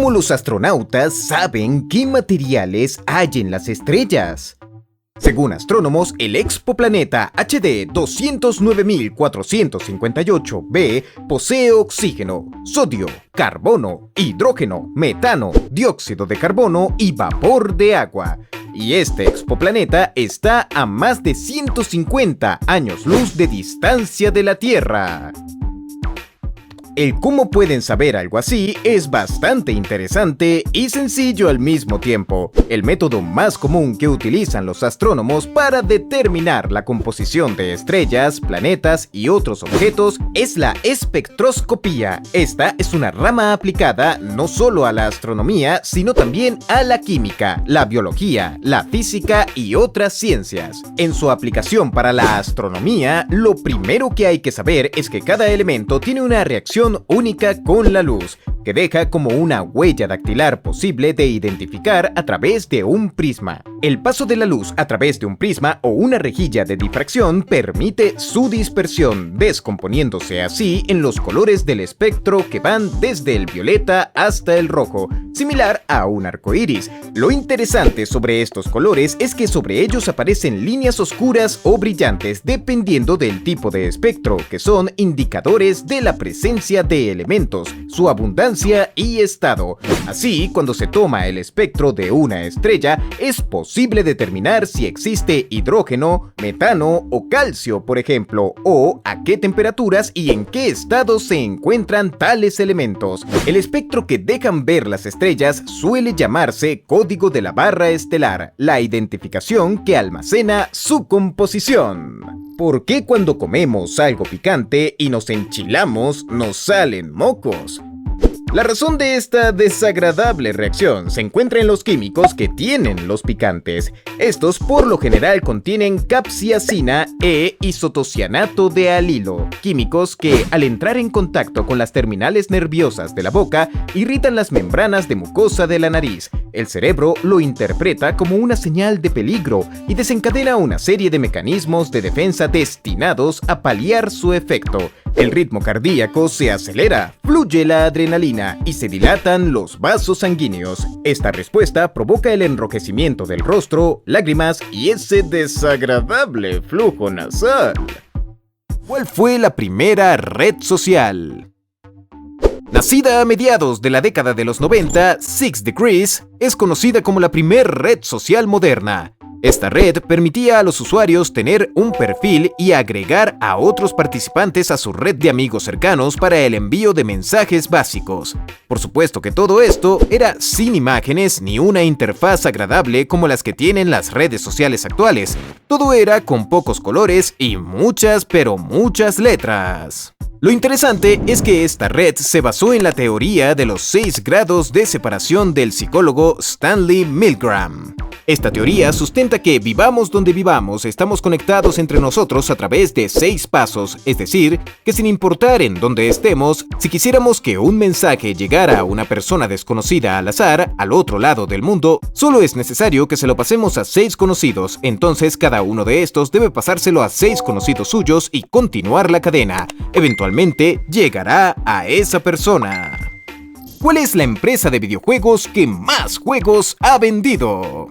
¿Cómo los astronautas saben qué materiales hay en las estrellas? Según astrónomos, el exoplaneta HD 209458b posee oxígeno, sodio, carbono, hidrógeno, metano, dióxido de carbono y vapor de agua. Y este exoplaneta está a más de 150 años luz de distancia de la Tierra. El cómo pueden saber algo así es bastante interesante y sencillo al mismo tiempo. El método más común que utilizan los astrónomos para determinar la composición de estrellas, planetas y otros objetos es la espectroscopía. Esta es una rama aplicada no solo a la astronomía, sino también a la química, la biología, la física y otras ciencias. En su aplicación para la astronomía, lo primero que hay que saber es que cada elemento tiene una reacción única con la luz, que deja como una huella dactilar posible de identificar a través de un prisma. El paso de la luz a través de un prisma o una rejilla de difracción permite su dispersión, descomponiéndose así en los colores del espectro que van desde el violeta hasta el rojo, similar a un arco iris. Lo interesante sobre estos colores es que sobre ellos aparecen líneas oscuras o brillantes dependiendo del tipo de espectro, que son indicadores de la presencia de elementos, su abundancia y estado. Así, cuando se toma el espectro de una estrella, es posible determinar si existe hidrógeno, metano o calcio, por ejemplo, o a qué temperaturas y en qué estado se encuentran tales elementos. El espectro que dejan ver las estrellas suele llamarse código de la barra estelar, la identificación que almacena su composición. ¿Por qué cuando comemos algo picante y nos enchilamos nos salen mocos? La razón de esta desagradable reacción se encuentra en los químicos que tienen los picantes. Estos por lo general contienen capsaicina e isotocianato de alilo, químicos que al entrar en contacto con las terminales nerviosas de la boca irritan las membranas de mucosa de la nariz. El cerebro lo interpreta como una señal de peligro y desencadena una serie de mecanismos de defensa destinados a paliar su efecto. El ritmo cardíaco se acelera, fluye la adrenalina y se dilatan los vasos sanguíneos. Esta respuesta provoca el enrojecimiento del rostro, lágrimas y ese desagradable flujo nasal. ¿Cuál fue la primera red social? Nacida a mediados de la década de los 90, 6 Degrees es conocida como la primera red social moderna. Esta red permitía a los usuarios tener un perfil y agregar a otros participantes a su red de amigos cercanos para el envío de mensajes básicos. Por supuesto que todo esto era sin imágenes ni una interfaz agradable como las que tienen las redes sociales actuales. Todo era con pocos colores y muchas, pero muchas letras. Lo interesante es que esta red se basó en la teoría de los 6 grados de separación del psicólogo Stanley Milgram. Esta teoría sustenta que vivamos donde vivamos, estamos conectados entre nosotros a través de 6 pasos, es decir, que sin importar en dónde estemos, si quisiéramos que un mensaje llegara a una persona desconocida al azar, al otro lado del mundo, solo es necesario que se lo pasemos a 6 conocidos, entonces cada uno de estos debe pasárselo a 6 conocidos suyos y continuar la cadena. Eventualmente llegará a esa persona. ¿Cuál es la empresa de videojuegos que más juegos ha vendido?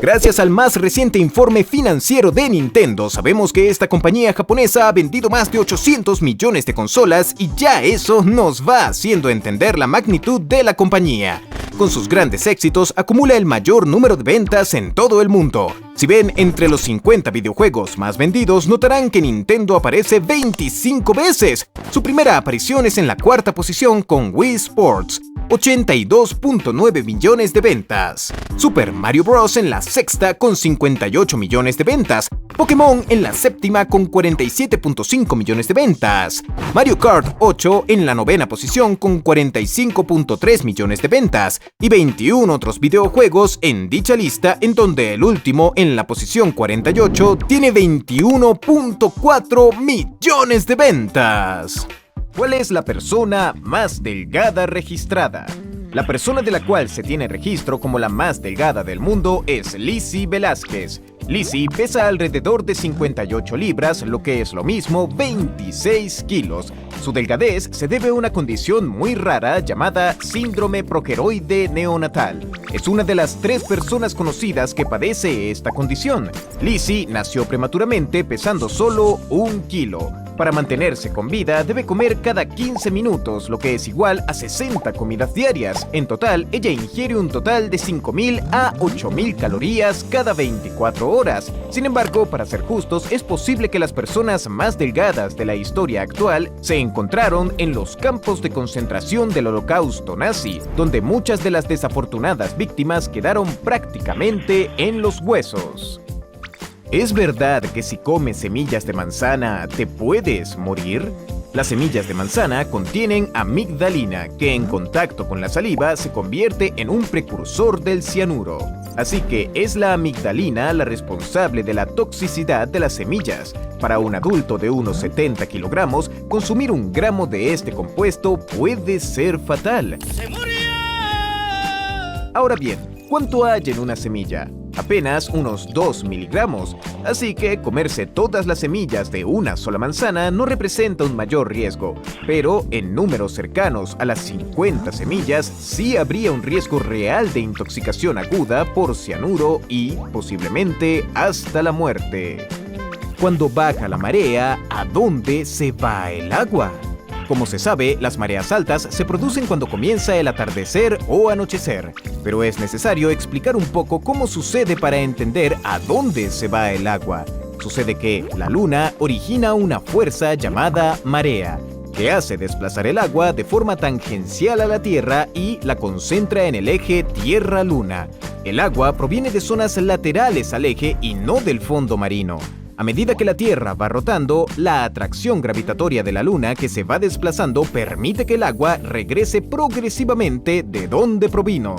Gracias al más reciente informe financiero de Nintendo, sabemos que esta compañía japonesa ha vendido más de 800 millones de consolas y ya eso nos va haciendo entender la magnitud de la compañía. Con sus grandes éxitos, acumula el mayor número de ventas en todo el mundo. Si ven entre los 50 videojuegos más vendidos, notarán que Nintendo aparece 25 veces. Su primera aparición es en la 4ª posición con Wii Sports, 82.9 millones de ventas. Super Mario Bros. En la 6ª con 58 millones de ventas. Pokémon en la 7ª con 47.5 millones de ventas. Mario Kart 8 en la 9ª posición con 45.3 millones de ventas. Y 21 otros videojuegos en dicha lista, en donde el último en la posición 48 tiene 21.4 millones de ventas. ¿Cuál es la persona más delgada registrada? La persona de la cual se tiene registro como la más delgada del mundo es Lizzie Velázquez. Lizzie pesa alrededor de 58 libras, lo que es lo mismo 26 kilos. Su delgadez se debe a una condición muy rara llamada síndrome progeroide neonatal. Es una de las 3 personas conocidas que padece esta condición. Lizzie nació prematuramente pesando solo 1 kilo. Para mantenerse con vida debe comer cada 15 minutos, lo que es igual a 60 comidas diarias. En total, ella ingiere un total de 5.000 a 8.000 calorías cada 24 horas. Sin embargo, para ser justos, es posible que las personas más delgadas de la historia actual se encontraron en los campos de concentración del Holocausto nazi, donde muchas de las desafortunadas víctimas quedaron prácticamente en los huesos. ¿Es verdad que si comes semillas de manzana te puedes morir? Las semillas de manzana contienen amigdalina, que en contacto con la saliva se convierte en un precursor del cianuro. Así que es la amigdalina la responsable de la toxicidad de las semillas. Para un adulto de unos 70 kilogramos, consumir 1 gramo de este compuesto puede ser fatal. ¡Se murió! Ahora bien, ¿cuánto hay en una semilla? Apenas unos 2 miligramos, así que comerse todas las semillas de una sola manzana no representa un mayor riesgo, pero en números cercanos a las 50 semillas sí habría un riesgo real de intoxicación aguda por cianuro y, posiblemente, hasta la muerte. Cuando baja la marea, ¿a dónde se va el agua? Como se sabe, las mareas altas se producen cuando comienza el atardecer o anochecer, pero es necesario explicar un poco cómo sucede para entender a dónde se va el agua. Sucede que la luna origina una fuerza llamada marea, que hace desplazar el agua de forma tangencial a la Tierra y la concentra en el eje Tierra-Luna. El agua proviene de zonas laterales al eje y no del fondo marino. A medida que la Tierra va rotando, la atracción gravitatoria de la Luna que se va desplazando permite que el agua regrese progresivamente de donde provino.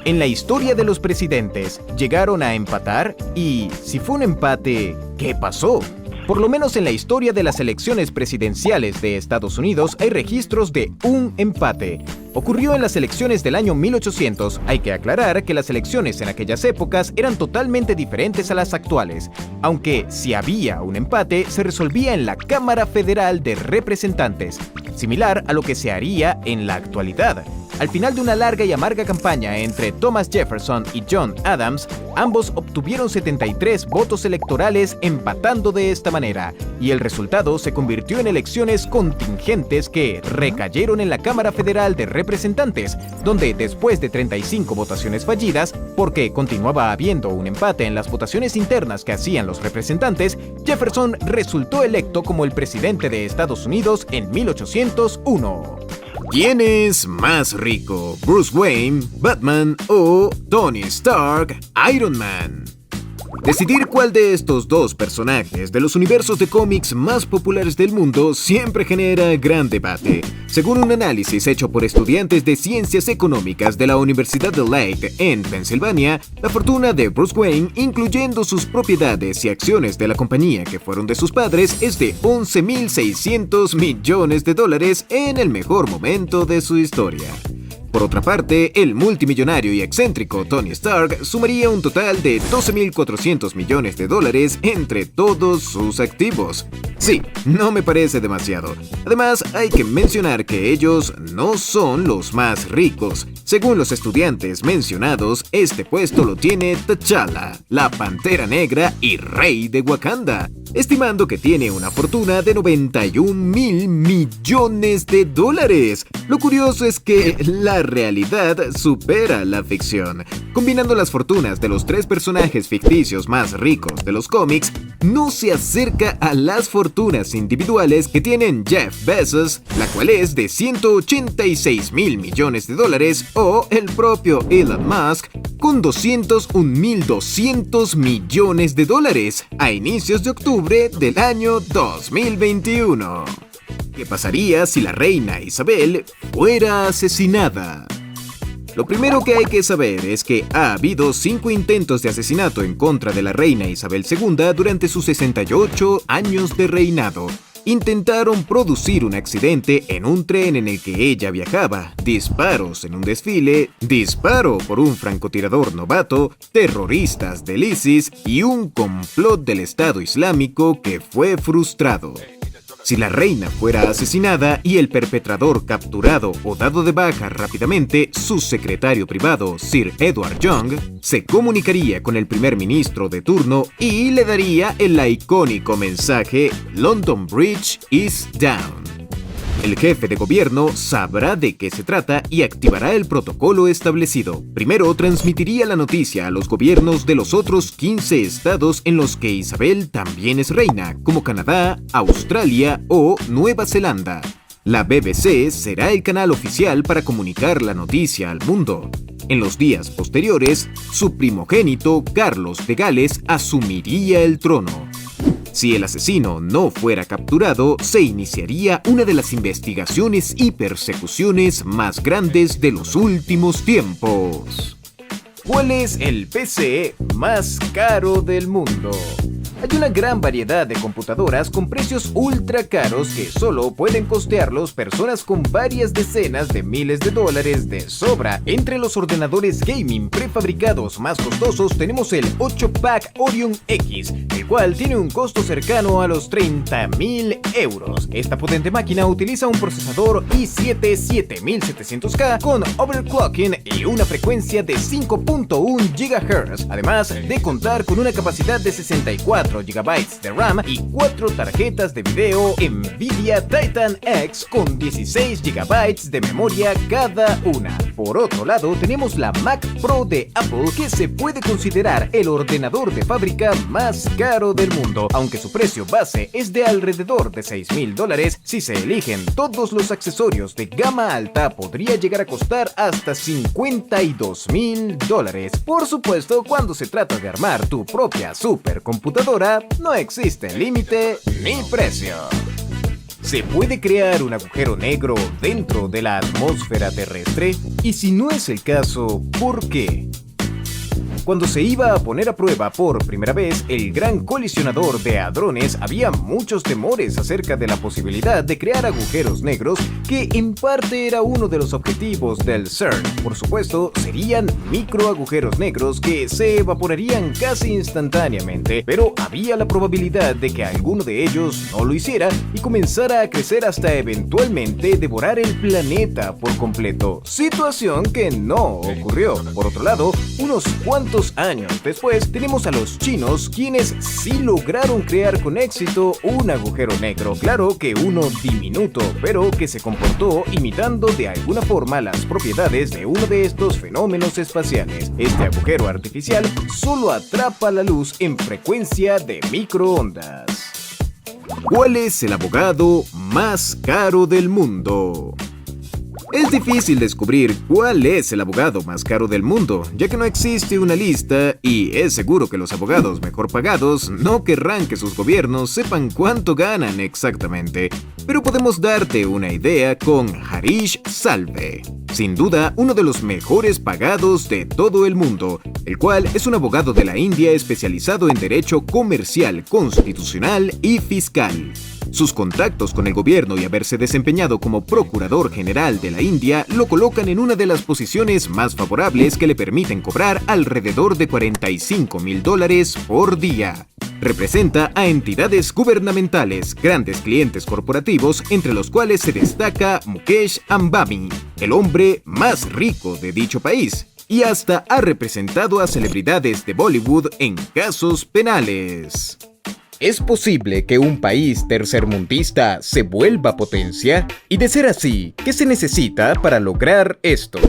En la historia de los presidentes, ¿llegaron a empatar? Y, si fue un empate, ¿qué pasó? Por lo menos en la historia de las elecciones presidenciales de Estados Unidos hay registros de un empate. Ocurrió en las elecciones del año 1800. Hay que aclarar que las elecciones en aquellas épocas eran totalmente diferentes a las actuales, aunque si había un empate se resolvía en la Cámara Federal de Representantes, similar a lo que se haría en la actualidad. Al final de una larga y amarga campaña entre Thomas Jefferson y John Adams, ambos obtuvieron 73 votos electorales empatando de esta manera, y el resultado se convirtió en elecciones contingentes que recayeron en la Cámara Federal de Representantes, donde después de 35 votaciones fallidas, porque continuaba habiendo un empate en las votaciones internas que hacían los representantes, Jefferson resultó electo como el presidente de Estados Unidos en 1801. ¿Quién es más rico? ¿Bruce Wayne, Batman o Tony Stark, Iron Man? Decidir cuál de estos 2 personajes de los universos de cómics más populares del mundo siempre genera gran debate. Según un análisis hecho por estudiantes de Ciencias Económicas de la Universidad de Lake en Pensilvania, la fortuna de Bruce Wayne, incluyendo sus propiedades y acciones de la compañía que fueron de sus padres, es de $11.600 millones en el mejor momento de su historia. Por otra parte, el multimillonario y excéntrico Tony Stark sumaría un total de $12.400 millones entre todos sus activos. Sí, no me parece demasiado. Además, hay que mencionar que ellos no son los más ricos. Según los estudiantes mencionados, este puesto lo tiene T'Challa, la Pantera Negra y Rey de Wakanda, estimando que tiene una fortuna de $91.000 millones. Lo curioso es que la realidad supera la ficción. Combinando las fortunas de los 3 personajes ficticios más ricos de los cómics, no se acerca a las fortunas individuales que tienen Jeff Bezos, la cual es de $186.000 millones, o el propio Elon Musk, con $201.200 millones a inicios de octubre del año 2021. ¿Qué pasaría si la reina Isabel fuera asesinada? Lo primero que hay que saber es que ha habido 5 intentos de asesinato en contra de la reina Isabel II durante sus 68 años de reinado. Intentaron producir un accidente en un tren en el que ella viajaba, disparos en un desfile, disparo por un francotirador novato, terroristas del ISIS y un complot del Estado Islámico que fue frustrado. Si la reina fuera asesinada y el perpetrador capturado o dado de baja rápidamente, su secretario privado, Sir Edward Young, se comunicaría con el primer ministro de turno y le daría el icónico mensaje "London Bridge is down". El jefe de gobierno sabrá de qué se trata y activará el protocolo establecido. Primero transmitiría la noticia a los gobiernos de los otros 15 estados en los que Isabel también es reina, como Canadá, Australia o Nueva Zelanda. La BBC será el canal oficial para comunicar la noticia al mundo. En los días posteriores, su primogénito, Carlos de Gales, asumiría el trono. Si el asesino no fuera capturado, se iniciaría una de las investigaciones y persecuciones más grandes de los últimos tiempos. ¿Cuál es el PC más caro del mundo? Hay una gran variedad de computadoras con precios ultra caros que solo pueden costearlos personas con varias decenas de miles de dólares de sobra. Entre los ordenadores gaming prefabricados más costosos tenemos el 8-pack Orion X, el cual tiene un costo cercano a los 30.000 euros. Esta potente máquina utiliza un procesador i7 7700K con overclocking y una frecuencia de 5.1 GHz, además de contar con una capacidad de 64 GB de RAM y 4 tarjetas de video Nvidia Titan X con 16 GB de memoria cada una. Por otro lado, tenemos la Mac Pro de Apple, que se puede considerar el ordenador de fábrica más caro del mundo, aunque su precio base es de alrededor de $6.000. Si se eligen todos los accesorios de gama alta, podría llegar a costar hasta $52.000. Por supuesto, cuando se trata de armar tu propia supercomputadora, no existe límite ni precio. ¿Se puede crear un agujero negro dentro de la atmósfera terrestre? Y si no es el caso, ¿por qué? Cuando se iba a poner a prueba por primera vez el Gran Colisionador de Hadrones, había muchos temores acerca de la posibilidad de crear agujeros negros, que en parte era uno de los objetivos del CERN. Por supuesto, serían microagujeros negros que se evaporarían casi instantáneamente, pero había la probabilidad de que alguno de ellos no lo hiciera y comenzara a crecer hasta eventualmente devorar el planeta por completo, situación que no ocurrió. Por otro lado, unos cuantos años después tenemos a los chinos, quienes sí lograron crear con éxito un agujero negro, claro que uno diminuto, pero que se comportó imitando de alguna forma las propiedades de uno de estos fenómenos espaciales. Este agujero artificial solo atrapa la luz en frecuencia de microondas. ¿Cuál es el abogado más caro del mundo? Es difícil descubrir cuál es el abogado más caro del mundo, ya que no existe una lista y es seguro que los abogados mejor pagados no querrán que sus gobiernos sepan cuánto ganan exactamente, pero podemos darte una idea con Harish Salve, sin duda uno de los mejores pagados de todo el mundo, el cual es un abogado de la India especializado en derecho comercial, constitucional y fiscal. Sus contactos con el gobierno y haberse desempeñado como Procurador General de la India lo colocan en una de las posiciones más favorables que le permiten cobrar alrededor de $45.000 por día. Representa a entidades gubernamentales, grandes clientes corporativos, entre los cuales se destaca Mukesh Ambani, el hombre más rico de dicho país, y hasta ha representado a celebridades de Bollywood en casos penales. ¿Es posible que un país tercermundista se vuelva potencia? Y de ser así, ¿qué se necesita para lograr esto?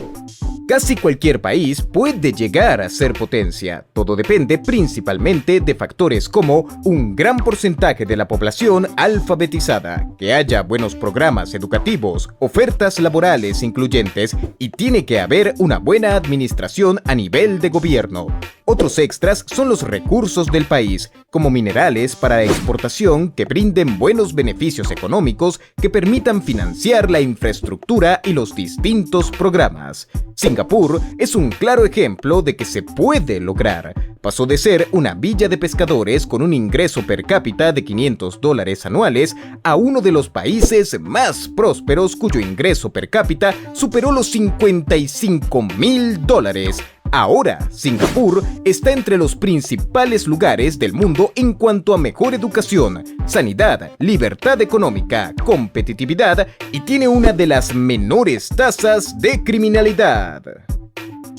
Casi cualquier país puede llegar a ser potencia. Todo depende principalmente de factores como un gran porcentaje de la población alfabetizada, que haya buenos programas educativos, ofertas laborales incluyentes y tiene que haber una buena administración a nivel de gobierno. Otros extras son los recursos del país, como minerales para exportación que brinden buenos beneficios económicos que permitan financiar la infraestructura y los distintos programas. Singapur Singapur es un claro ejemplo de que se puede lograr. Pasó de ser una villa de pescadores con un ingreso per cápita de $500 anuales a uno de los países más prósperos cuyo ingreso per cápita superó los $55,000. Ahora, Singapur está entre los principales lugares del mundo en cuanto a mejor educación, sanidad, libertad económica, competitividad y tiene una de las menores tasas de criminalidad.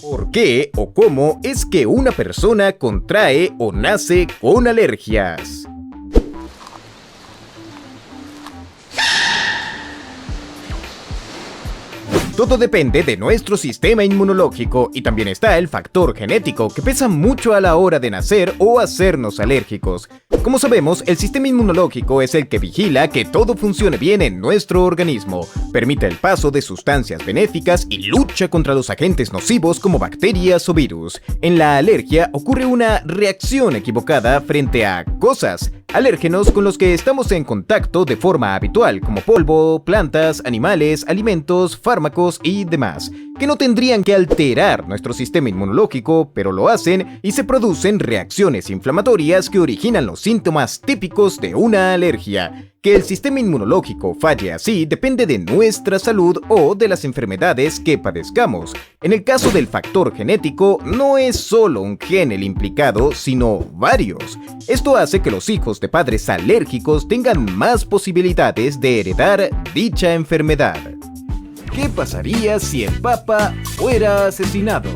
¿Por qué o cómo es que una persona contrae o nace con alergias? Todo depende de nuestro sistema inmunológico y también está el factor genético que pesa mucho a la hora de nacer o hacernos alérgicos. Como sabemos, el sistema inmunológico es el que vigila que todo funcione bien en nuestro organismo, permite el paso de sustancias benéficas y lucha contra los agentes nocivos como bacterias o virus. En la alergia ocurre una reacción equivocada frente a cosas, alérgenos con los que estamos en contacto de forma habitual, como polvo, plantas, animales, alimentos, fármacos y demás, que no tendrían que alterar nuestro sistema inmunológico, pero lo hacen y se producen reacciones inflamatorias que originan los síntomas típicos de una alergia. Que el sistema inmunológico falle así depende de nuestra salud o de las enfermedades que padezcamos. En el caso del factor genético, no es solo un gen el implicado, sino varios. Esto hace que los hijos de padres alérgicos tengan más posibilidades de heredar dicha enfermedad. ¿Qué pasaría si el Papa fuera asesinado?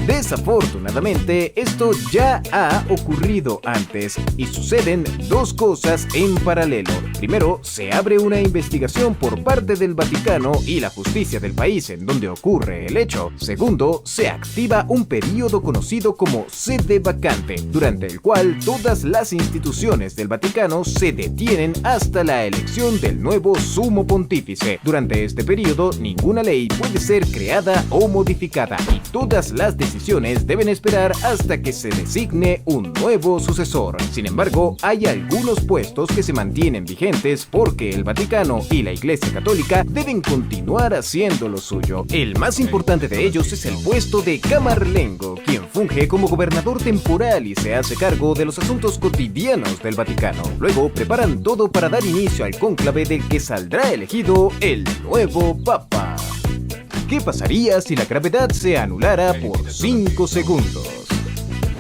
Desafortunadamente, esto ya ha ocurrido antes y suceden dos cosas en paralelo. Primero, se abre una investigación por parte del Vaticano y la justicia del país en donde ocurre el hecho. Segundo, se activa un periodo conocido como sede vacante, durante el cual todas las instituciones del Vaticano se detienen hasta la elección del nuevo sumo pontífice. Durante este periodo, ninguna ley puede ser creada o modificada y todas las decisiones deben esperar hasta que se designe un nuevo sucesor. Sin embargo, hay algunos puestos que se mantienen vigentes porque el Vaticano y la Iglesia Católica deben continuar haciendo lo suyo. El más importante de ellos es el puesto de camarlengo, quien funge como gobernador temporal y se hace cargo de los asuntos cotidianos del Vaticano. Luego preparan todo para dar inicio al cónclave del que saldrá elegido el nuevo Papa. ¿Qué pasaría si la gravedad se anulara por 5 segundos?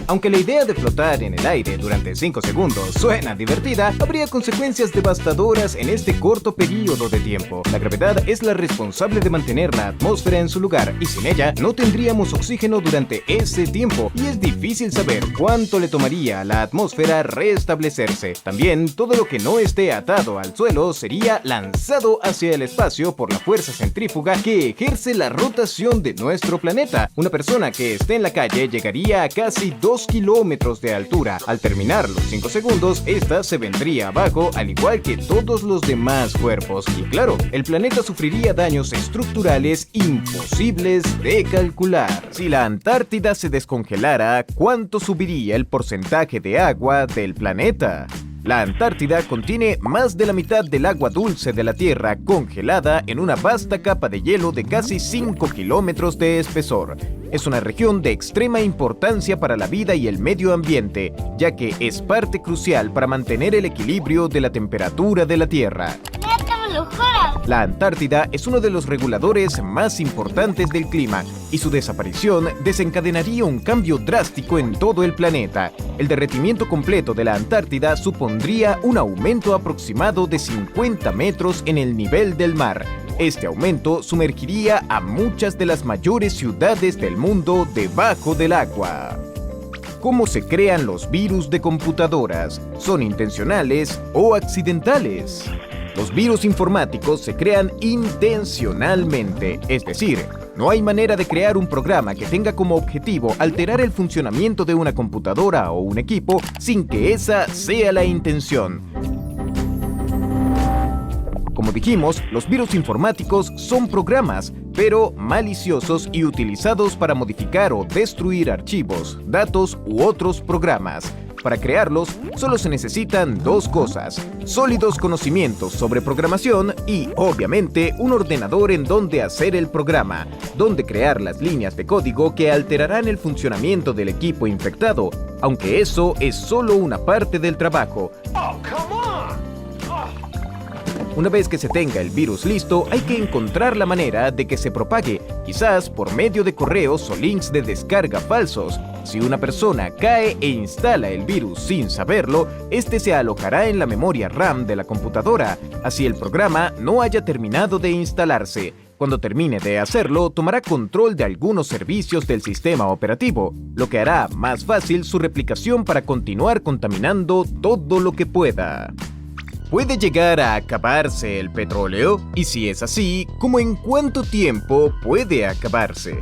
Aunque la idea de flotar en el aire durante 5 segundos suena divertida, habría consecuencias devastadoras en este corto periodo de tiempo. La gravedad es la responsable de mantener la atmósfera en su lugar y sin ella no tendríamos oxígeno durante ese tiempo y es difícil saber cuánto le tomaría a la atmósfera restablecerse. También todo lo que no esté atado al suelo sería lanzado hacia el espacio por la fuerza centrífuga que ejerce la rotación de nuestro planeta. Una persona que esté en la calle llegaría a casi 2 kilómetros de altura. Al terminar los 5 segundos, esta se vendría abajo al igual que todos los demás cuerpos. Y claro, el planeta sufriría daños estructurales imposibles de calcular. Si la Antártida se descongelara, ¿cuánto subiría el porcentaje de agua del planeta? La Antártida contiene más de la mitad del agua dulce de la Tierra congelada en una vasta capa de hielo de casi 5 kilómetros de espesor. Es una región de extrema importancia para la vida y el medio ambiente, ya que es parte crucial para mantener el equilibrio de la temperatura de la Tierra. La Antártida es uno de los reguladores más importantes del clima y su desaparición desencadenaría un cambio drástico en todo el planeta. El derretimiento completo de la Antártida supondría un aumento aproximado de 50 metros en el nivel del mar. Este aumento sumergiría a muchas de las mayores ciudades del mundo debajo del agua. ¿Cómo se crean los virus de computadoras? ¿Son intencionales o accidentales? Los virus informáticos se crean intencionalmente, es decir, no hay manera de crear un programa que tenga como objetivo alterar el funcionamiento de una computadora o un equipo sin que esa sea la intención. Como dijimos, los virus informáticos son programas, pero maliciosos y utilizados para modificar o destruir archivos, datos u otros programas. Para crearlos, solo se necesitan dos cosas: sólidos conocimientos sobre programación y, obviamente, un ordenador en donde hacer el programa, donde crear las líneas de código que alterarán el funcionamiento del equipo infectado, aunque eso es solo una parte del trabajo. Una vez que se tenga el virus listo, hay que encontrar la manera de que se propague, quizás por medio de correos o links de descarga falsos. Si una persona cae e instala el virus sin saberlo, este se alojará en la memoria RAM de la computadora, así el programa no haya terminado de instalarse. Cuando termine de hacerlo, tomará control de algunos servicios del sistema operativo, lo que hará más fácil su replicación para continuar contaminando todo lo que pueda. ¿Puede llegar a acabarse el petróleo? Y si es así, ¿cómo en cuánto tiempo puede acabarse?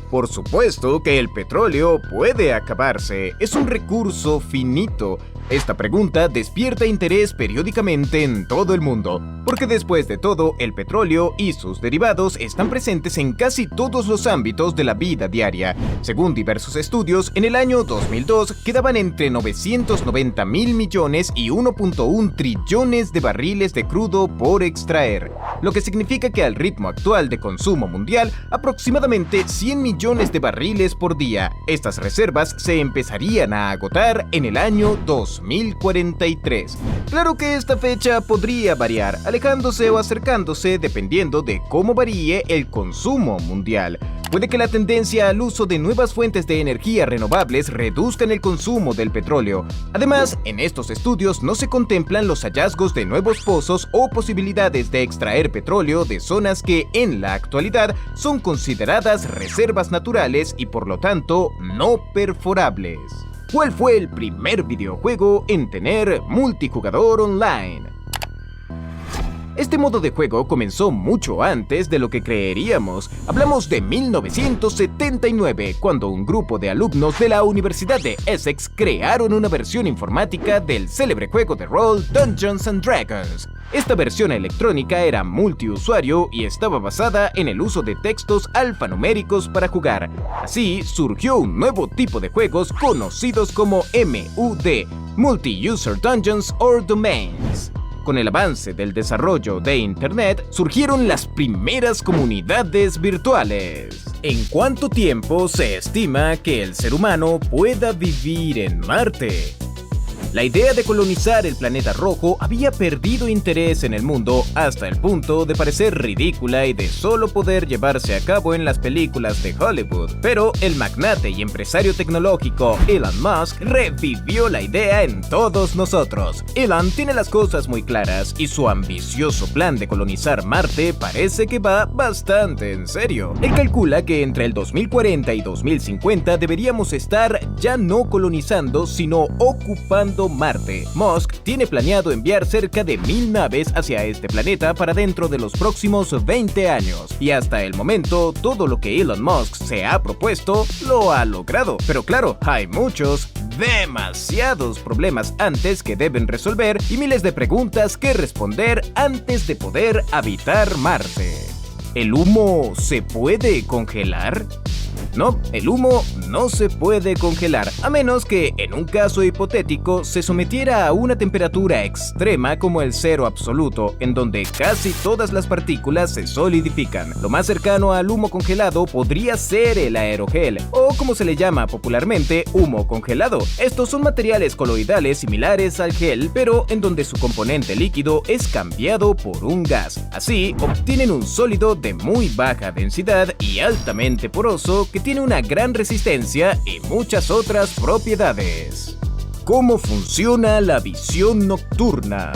Por supuesto que el petróleo puede acabarse, es un recurso finito. Esta pregunta despierta interés periódicamente en todo el mundo, porque después de todo, el petróleo y sus derivados están presentes en casi todos los ámbitos de la vida diaria. Según diversos estudios, en el año 2002 quedaban entre 990.000 millones y 1.1 trillones de barriles de crudo por extraer, lo que significa que al ritmo actual de consumo mundial, aproximadamente 100 millones de barriles por día. Estas reservas se empezarían a agotar en el año 2043. Claro que esta fecha podría variar, alejándose o acercándose dependiendo de cómo varíe el consumo mundial. Puede que la tendencia al uso de nuevas fuentes de energía renovables reduzcan el consumo del petróleo. Además, en estos estudios no se contemplan los hallazgos de nuevos pozos o posibilidades de extraer petróleo de zonas que en la actualidad son consideradas reservas naturales y por lo tanto no perforables. ¿Cuál fue el primer videojuego en tener multijugador online? Este modo de juego comenzó mucho antes de lo que creeríamos. Hablamos de 1979, cuando un grupo de alumnos de la Universidad de Essex crearon una versión informática del célebre juego de rol Dungeons & Dragons. Esta versión electrónica era multiusuario y estaba basada en el uso de textos alfanuméricos para jugar. Así surgió un nuevo tipo de juegos conocidos como MUD, Multi-User Dungeons or Domains. Con el avance del desarrollo de Internet, surgieron las primeras comunidades virtuales. ¿En cuánto tiempo se estima que el ser humano pueda vivir en Marte? La idea de colonizar el planeta rojo había perdido interés en el mundo hasta el punto de parecer ridícula y de solo poder llevarse a cabo en las películas de Hollywood. Pero el magnate y empresario tecnológico Elon Musk revivió la idea en todos nosotros. Elon tiene las cosas muy claras y su ambicioso plan de colonizar Marte parece que va bastante en serio. Él calcula que entre el 2040 y 2050 deberíamos estar ya no colonizando, sino ocupando Marte. Musk tiene planeado enviar cerca de 1000 naves hacia este planeta para dentro de los próximos 20 años. Y hasta el momento, todo lo que Elon Musk se ha propuesto lo ha logrado. Pero claro, hay demasiados problemas antes que deben resolver y miles de preguntas que responder antes de poder habitar Marte. ¿El humo se puede congelar? No, el humo no se puede congelar, a menos que, en un caso hipotético, se sometiera a una temperatura extrema como el cero absoluto, en donde casi todas las partículas se solidifican. Lo más cercano al humo congelado podría ser el aerogel, o como se le llama popularmente, humo congelado. Estos son materiales coloidales similares al gel, pero en donde su componente líquido es cambiado por un gas. Así, obtienen un sólido de muy baja densidad y altamente poroso que tiene una gran resistencia y muchas otras propiedades. ¿Cómo funciona la visión nocturna?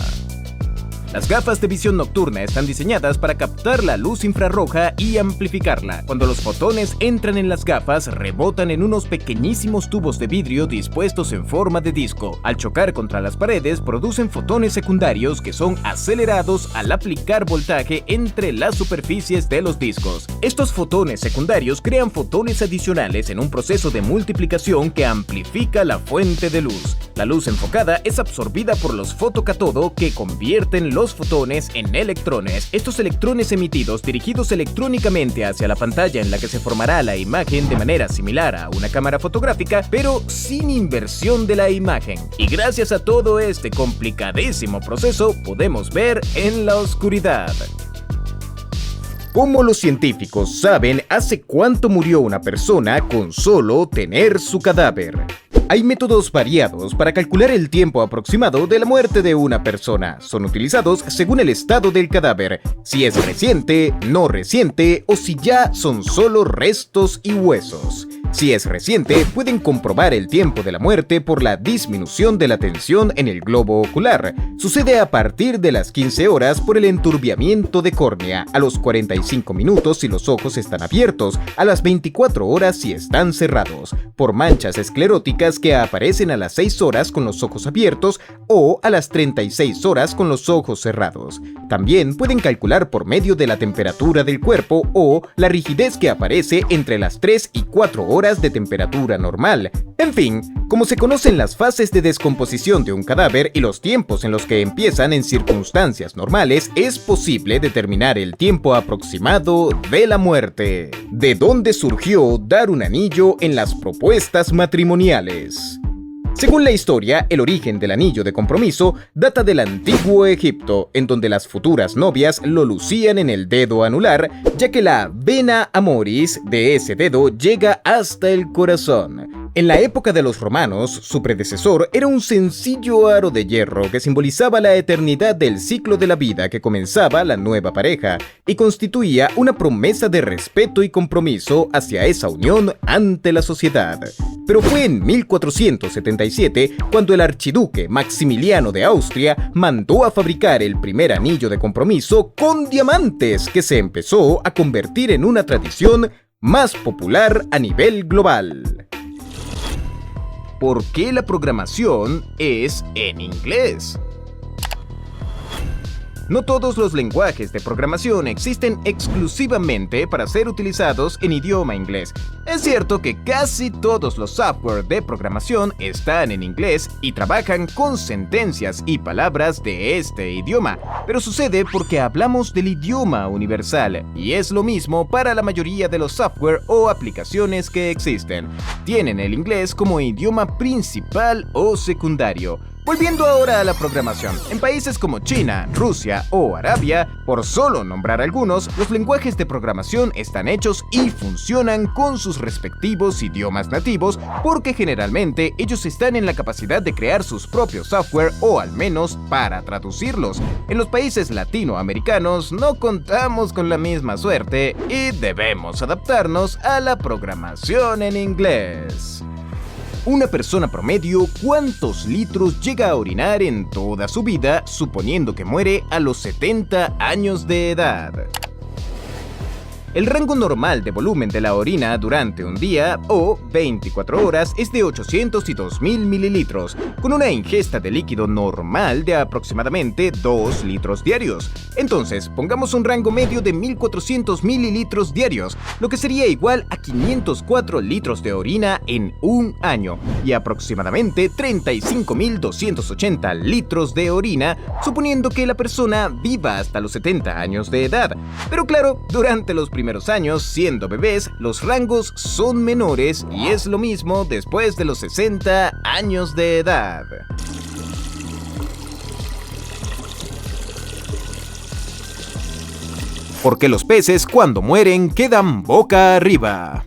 Las gafas de visión nocturna están diseñadas para captar la luz infrarroja y amplificarla. Cuando los fotones entran en las gafas, rebotan en unos pequeñísimos tubos de vidrio dispuestos en forma de disco. Al chocar contra las paredes, producen fotones secundarios que son acelerados al aplicar voltaje entre las superficies de los discos. Estos fotones secundarios crean fotones adicionales en un proceso de multiplicación que amplifica la fuente de luz. La luz enfocada es absorbida por los fotocatodo que convierten los fotones en electrones. Estos electrones emitidos dirigidos electrónicamente hacia la pantalla en la que se formará la imagen de manera similar a una cámara fotográfica, pero sin inversión de la imagen. Y gracias a todo este complicadísimo proceso podemos ver en la oscuridad. ¿Cómo los científicos saben hace cuánto murió una persona con solo tener su cadáver? Hay métodos variados para calcular el tiempo aproximado de la muerte de una persona. Son utilizados según el estado del cadáver, si es reciente, no reciente o si ya son solo restos y huesos. Si es reciente, pueden comprobar el tiempo de la muerte por la disminución de la tensión en el globo ocular. Sucede a partir de las 15 horas por el enturbiamiento de córnea, a los 45 minutos si los ojos están abiertos, a las 24 horas si están cerrados, por manchas escleróticas que aparecen a las 6 horas con los ojos abiertos o a las 36 horas con los ojos cerrados. También pueden calcular por medio de la temperatura del cuerpo o la rigidez que aparece entre las 3 y 4 horas de temperatura normal. En fin, como se conocen las fases de descomposición de un cadáver y los tiempos en los que empiezan en circunstancias normales, es posible determinar el tiempo aproximado de la muerte. ¿De dónde surgió dar un anillo en las propuestas matrimoniales? Según la historia, el origen del anillo de compromiso data del antiguo Egipto, en donde las futuras novias lo lucían en el dedo anular, ya que la vena amoris de ese dedo llega hasta el corazón. En la época de los romanos, su predecesor era un sencillo aro de hierro que simbolizaba la eternidad del ciclo de la vida que comenzaba la nueva pareja y constituía una promesa de respeto y compromiso hacia esa unión ante la sociedad. Pero fue en 1477 cuando el archiduque Maximiliano de Austria mandó a fabricar el primer anillo de compromiso con diamantes, que se empezó a convertir en una tradición más popular a nivel global. ¿Por qué la programación es en inglés? No todos los lenguajes de programación existen exclusivamente para ser utilizados en idioma inglés. Es cierto que casi todos los software de programación están en inglés y trabajan con sentencias y palabras de este idioma, pero sucede porque hablamos del idioma universal, y es lo mismo para la mayoría de los software o aplicaciones que existen. Tienen el inglés como idioma principal o secundario. Volviendo ahora a la programación, en países como China, Rusia o Arabia, por solo nombrar algunos, los lenguajes de programación están hechos y funcionan con sus respectivos idiomas nativos porque generalmente ellos están en la capacidad de crear sus propios software o al menos para traducirlos. En los países latinoamericanos no contamos con la misma suerte y debemos adaptarnos a la programación en inglés. Una persona promedio, ¿cuántos litros llega a orinar en toda su vida, suponiendo que muere a los 70 años de edad? El rango normal de volumen de la orina durante un día o 24 horas es de 800 y 2000 mililitros, con una ingesta de líquido normal de aproximadamente 2 litros diarios. Entonces, pongamos un rango medio de 1400 mililitros diarios, lo que sería igual a 504 litros de orina en un año, y aproximadamente 35.280 litros de orina, suponiendo que la persona viva hasta los 70 años de edad. Pero claro, durante los primeros años, siendo bebés, los rangos son menores y es lo mismo después de los 60 años de edad. ¿Por qué los peces cuando mueren quedan boca arriba?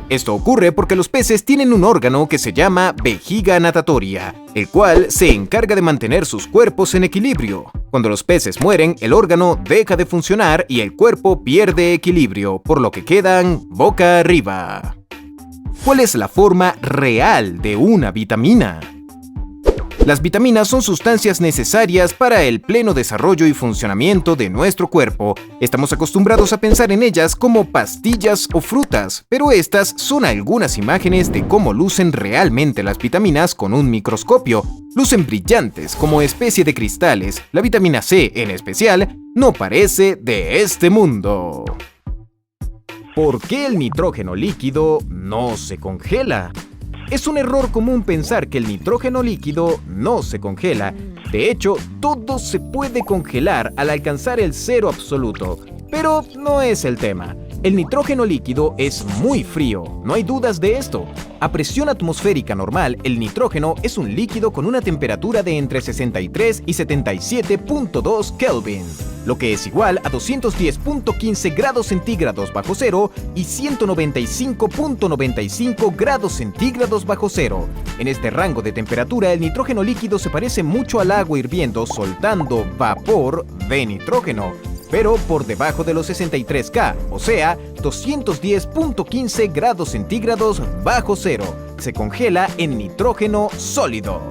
Esto ocurre porque los peces tienen un órgano que se llama vejiga natatoria, el cual se encarga de mantener sus cuerpos en equilibrio. Cuando los peces mueren, el órgano deja de funcionar y el cuerpo pierde equilibrio, por lo que quedan boca arriba. ¿Cuál es la forma real de una vitamina? Las vitaminas son sustancias necesarias para el pleno desarrollo y funcionamiento de nuestro cuerpo. Estamos acostumbrados a pensar en ellas como pastillas o frutas, pero estas son algunas imágenes de cómo lucen realmente las vitaminas con un microscopio. Lucen brillantes como especie de cristales. La vitamina C, en especial, no parece de este mundo. ¿Por qué el nitrógeno líquido no se congela? Es un error común pensar que el nitrógeno líquido no se congela. De hecho, todo se puede congelar al alcanzar el cero absoluto. Pero no es el tema. El nitrógeno líquido es muy frío, no hay dudas de esto. A presión atmosférica normal, el nitrógeno es un líquido con una temperatura de entre 63 y 77.2 Kelvin, lo que es igual a 210.15 grados centígrados bajo cero y 195.95 grados centígrados bajo cero. En este rango de temperatura, el nitrógeno líquido se parece mucho al agua hirviendo soltando vapor de nitrógeno, pero por debajo de los 63 K, o sea, 210.15 grados centígrados bajo cero. Se congela en nitrógeno sólido.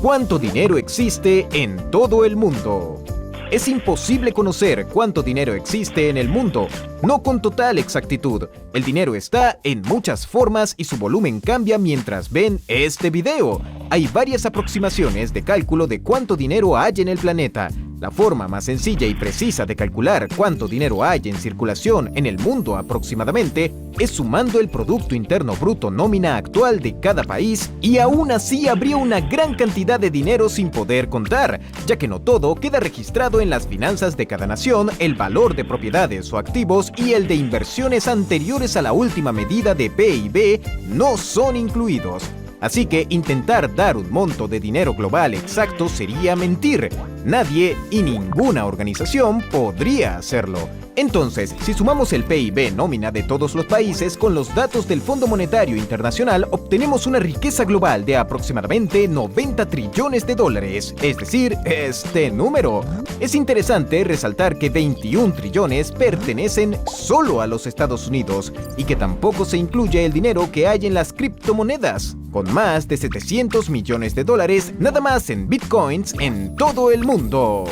¿Cuánto dinero existe en todo el mundo? Es imposible conocer cuánto dinero existe en el mundo, no con total exactitud. El dinero está en muchas formas y su volumen cambia mientras ven este video. Hay varias aproximaciones de cálculo de cuánto dinero hay en el planeta. La forma más sencilla y precisa de calcular cuánto dinero hay en circulación en el mundo aproximadamente es sumando el Producto Interno Bruto nómina actual de cada país, y aún así habría una gran cantidad de dinero sin poder contar, ya que no todo queda registrado en las finanzas de cada nación. El valor de propiedades o activos y el de inversiones anteriores a la última medida de PIB no son incluidos. Así que intentar dar un monto de dinero global exacto sería mentir. Nadie y ninguna organización podría hacerlo. Entonces, si sumamos el PIB nómina de todos los países con los datos del Fondo Monetario Internacional, obtenemos una riqueza global de aproximadamente 90 trillones de dólares, es decir, este número. Es interesante resaltar que 21 trillones pertenecen solo a los Estados Unidos y que tampoco se incluye el dinero que hay en las criptomonedas, con más de 700 millones de dólares nada más en bitcoins en todo el mundo.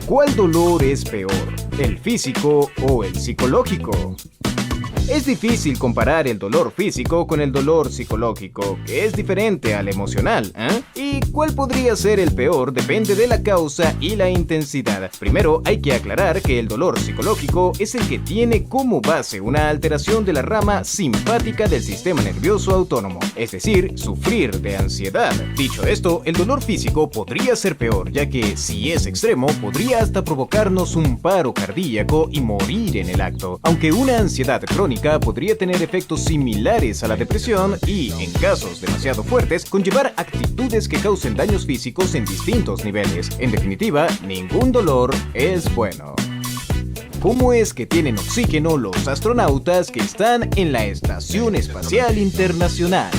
¿Cuál dolor es peor, el físico o el psicológico? Es difícil comparar el dolor físico con el dolor psicológico, que es diferente al emocional, ¿Y cuál podría ser el peor? Depende de la causa y la intensidad. Primero, hay que aclarar que el dolor psicológico es el que tiene como base una alteración de la rama simpática del sistema nervioso autónomo, es decir, sufrir de ansiedad. Dicho esto, el dolor físico podría ser peor, ya que, si es extremo, podría hasta provocarnos un paro cardíaco y morir en el acto, aunque una ansiedad crónica podría tener efectos similares a la depresión y, en casos demasiado fuertes, conllevar actitudes que causen daños físicos en distintos niveles. En definitiva, ningún dolor es bueno. ¿Cómo es que tienen oxígeno los astronautas que están en la Estación Espacial Internacional?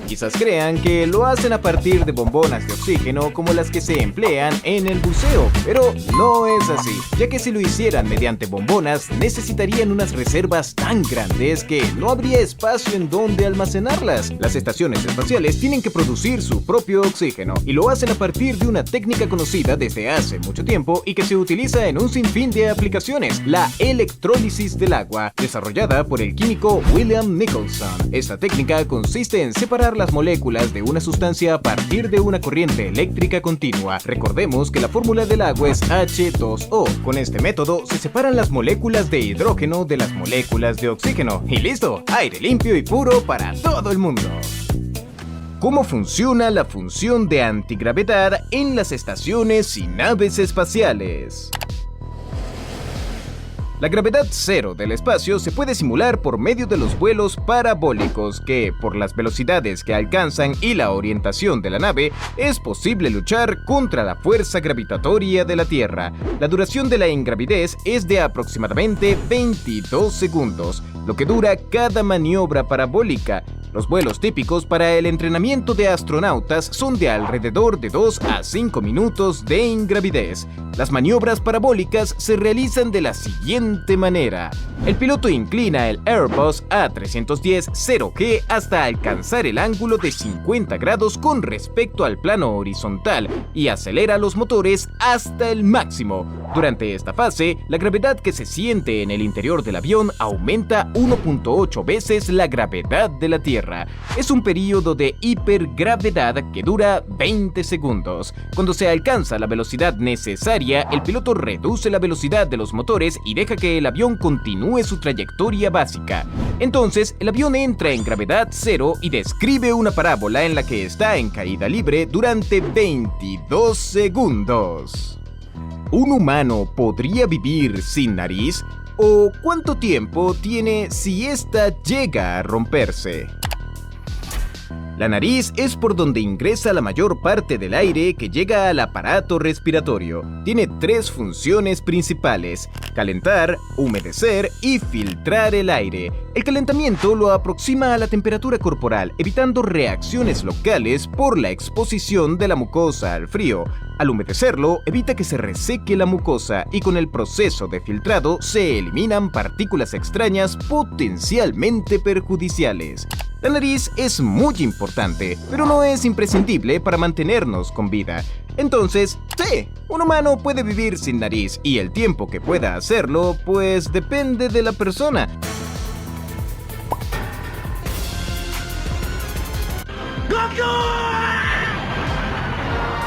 Quizás crean que lo hacen a partir de bombonas de oxígeno como las que se emplean en el buceo, pero no es así, ya que si lo hicieran mediante bombonas necesitarían unas reservas tan grandes que no habría espacio en donde almacenarlas. Las estaciones espaciales tienen que producir su propio oxígeno y lo hacen a partir de una técnica conocida desde hace mucho tiempo y que se utiliza en un sinfín de aplicaciones: la electrólisis del agua, desarrollada por el químico William Nicholson. Esta técnica consiste en separar las moléculas de una sustancia a partir de una corriente eléctrica continua. Recordemos que la fórmula del agua es H2O. Con este método se separan las moléculas de hidrógeno de las moléculas de oxígeno. Y listo, aire limpio y puro para todo el mundo. ¿Cómo funciona la función de antigravedad en las estaciones y naves espaciales? La gravedad cero del espacio se puede simular por medio de los vuelos parabólicos que, por las velocidades que alcanzan y la orientación de la nave, es posible luchar contra la fuerza gravitatoria de la Tierra. La duración de la ingravidez es de aproximadamente 22 segundos, lo que dura cada maniobra parabólica. Los vuelos típicos para el entrenamiento de astronautas son de alrededor de 2 a 5 minutos de ingravidez. Las maniobras parabólicas se realizan de la siguiente manera. El piloto inclina el Airbus A310-0G hasta alcanzar el ángulo de 50 grados con respecto al plano horizontal y acelera los motores hasta el máximo. Durante esta fase, la gravedad que se siente en el interior del avión aumenta 1.8 veces la gravedad de la Tierra. Es un período de hipergravedad que dura 20 segundos. Cuando se alcanza la velocidad necesaria, el piloto reduce la velocidad de los motores y deja que el avión continúe su trayectoria básica. Entonces, el avión entra en gravedad cero y describe una parábola en la que está en caída libre durante 22 segundos. ¿Un humano podría vivir sin nariz? ¿O cuánto tiempo tiene si ésta llega a romperse? La nariz es por donde ingresa la mayor parte del aire que llega al aparato respiratorio. Tiene tres funciones principales: calentar, humedecer y filtrar el aire. El calentamiento lo aproxima a la temperatura corporal, evitando reacciones locales por la exposición de la mucosa al frío. Al humedecerlo, evita que se reseque la mucosa y con el proceso de filtrado se eliminan partículas extrañas potencialmente perjudiciales. La nariz es muy importante, pero no es imprescindible para mantenernos con vida. Entonces, sí, un humano puede vivir sin nariz y el tiempo que pueda hacerlo, pues depende de la persona.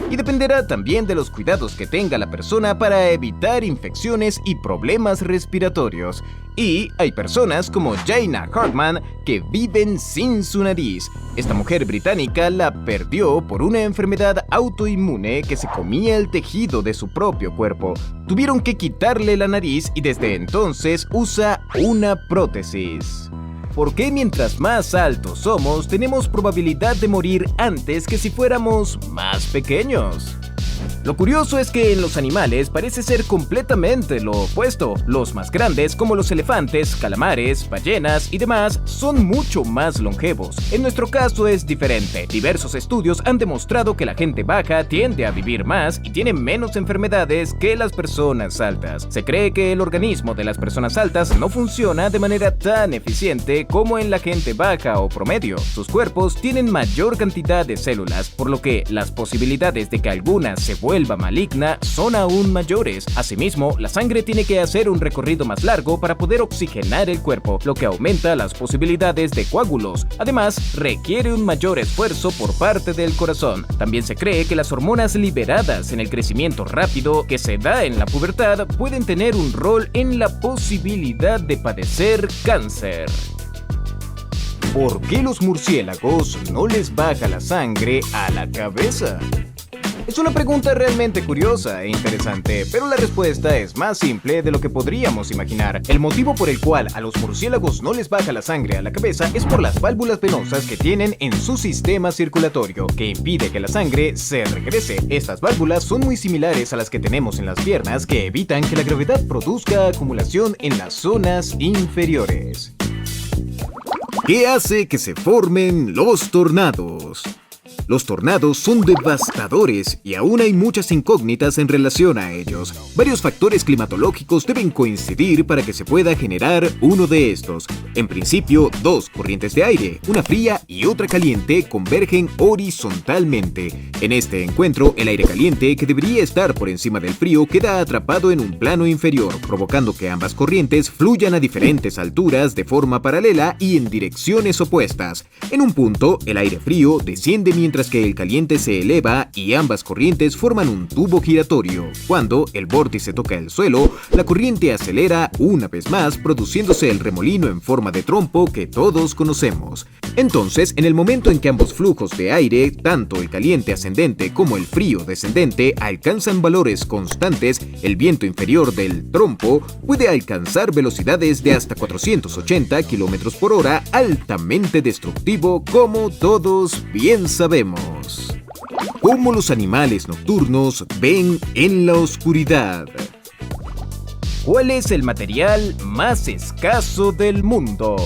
Y dependerá también de los cuidados que tenga la persona para evitar infecciones y problemas respiratorios. Y hay personas como Jaina Hartman que viven sin su nariz. Esta mujer británica la perdió por una enfermedad autoinmune que se comía el tejido de su propio cuerpo. Tuvieron que quitarle la nariz y desde entonces usa una prótesis. ¿Por qué mientras más altos somos tenemos probabilidad de morir antes que si fuéramos más pequeños? Lo curioso es que en los animales parece ser completamente lo opuesto. Los más grandes, como los elefantes, calamares, ballenas y demás, son mucho más longevos. En nuestro caso es diferente. Diversos estudios han demostrado que la gente baja tiende a vivir más y tiene menos enfermedades que las personas altas. Se cree que el organismo de las personas altas no funciona de manera tan eficiente como en la gente baja o promedio. Sus cuerpos tienen mayor cantidad de células, por lo que las posibilidades de que alguna se vuelva maligna son aún mayores. Asimismo, la sangre tiene que hacer un recorrido más largo para poder oxigenar el cuerpo, lo que aumenta las posibilidades de coágulos. Además, requiere un mayor esfuerzo por parte del corazón. También se cree que las hormonas liberadas en el crecimiento rápido que se da en la pubertad pueden tener un rol en la posibilidad de padecer cáncer. ¿Por qué los murciélagos no les baja la sangre a la cabeza? Es una pregunta realmente curiosa e interesante, pero la respuesta es más simple de lo que podríamos imaginar. El motivo por el cual a los murciélagos no les baja la sangre a la cabeza es por las válvulas venosas que tienen en su sistema circulatorio, que impide que la sangre se regrese. Estas válvulas son muy similares a las que tenemos en las piernas, que evitan que la gravedad produzca acumulación en las zonas inferiores. ¿Qué hace que se formen los tornados? Los tornados son devastadores y aún hay muchas incógnitas en relación a ellos. Varios factores climatológicos deben coincidir para que se pueda generar uno de estos. En principio, dos corrientes de aire, una fría y otra caliente, convergen horizontalmente. En este encuentro, el aire caliente, que debería estar por encima del frío, queda atrapado en un plano inferior, provocando que ambas corrientes fluyan a diferentes alturas de forma paralela y en direcciones opuestas. En un punto, el aire frío desciende mientras que el caliente se eleva y ambas corrientes forman un tubo giratorio. Cuando el vórtice toca el suelo, la corriente acelera una vez más, produciéndose el remolino en forma de trompo que todos conocemos. Entonces, en el momento en que ambos flujos de aire, tanto el caliente ascendente como el frío descendente, alcanzan valores constantes, el viento inferior del trompo puede alcanzar velocidades de hasta 480 km por hora, altamente destructivo, como todos bien sabemos. ¿Cómo los animales nocturnos ven en la oscuridad? ¿Cuál es el material más escaso del mundo?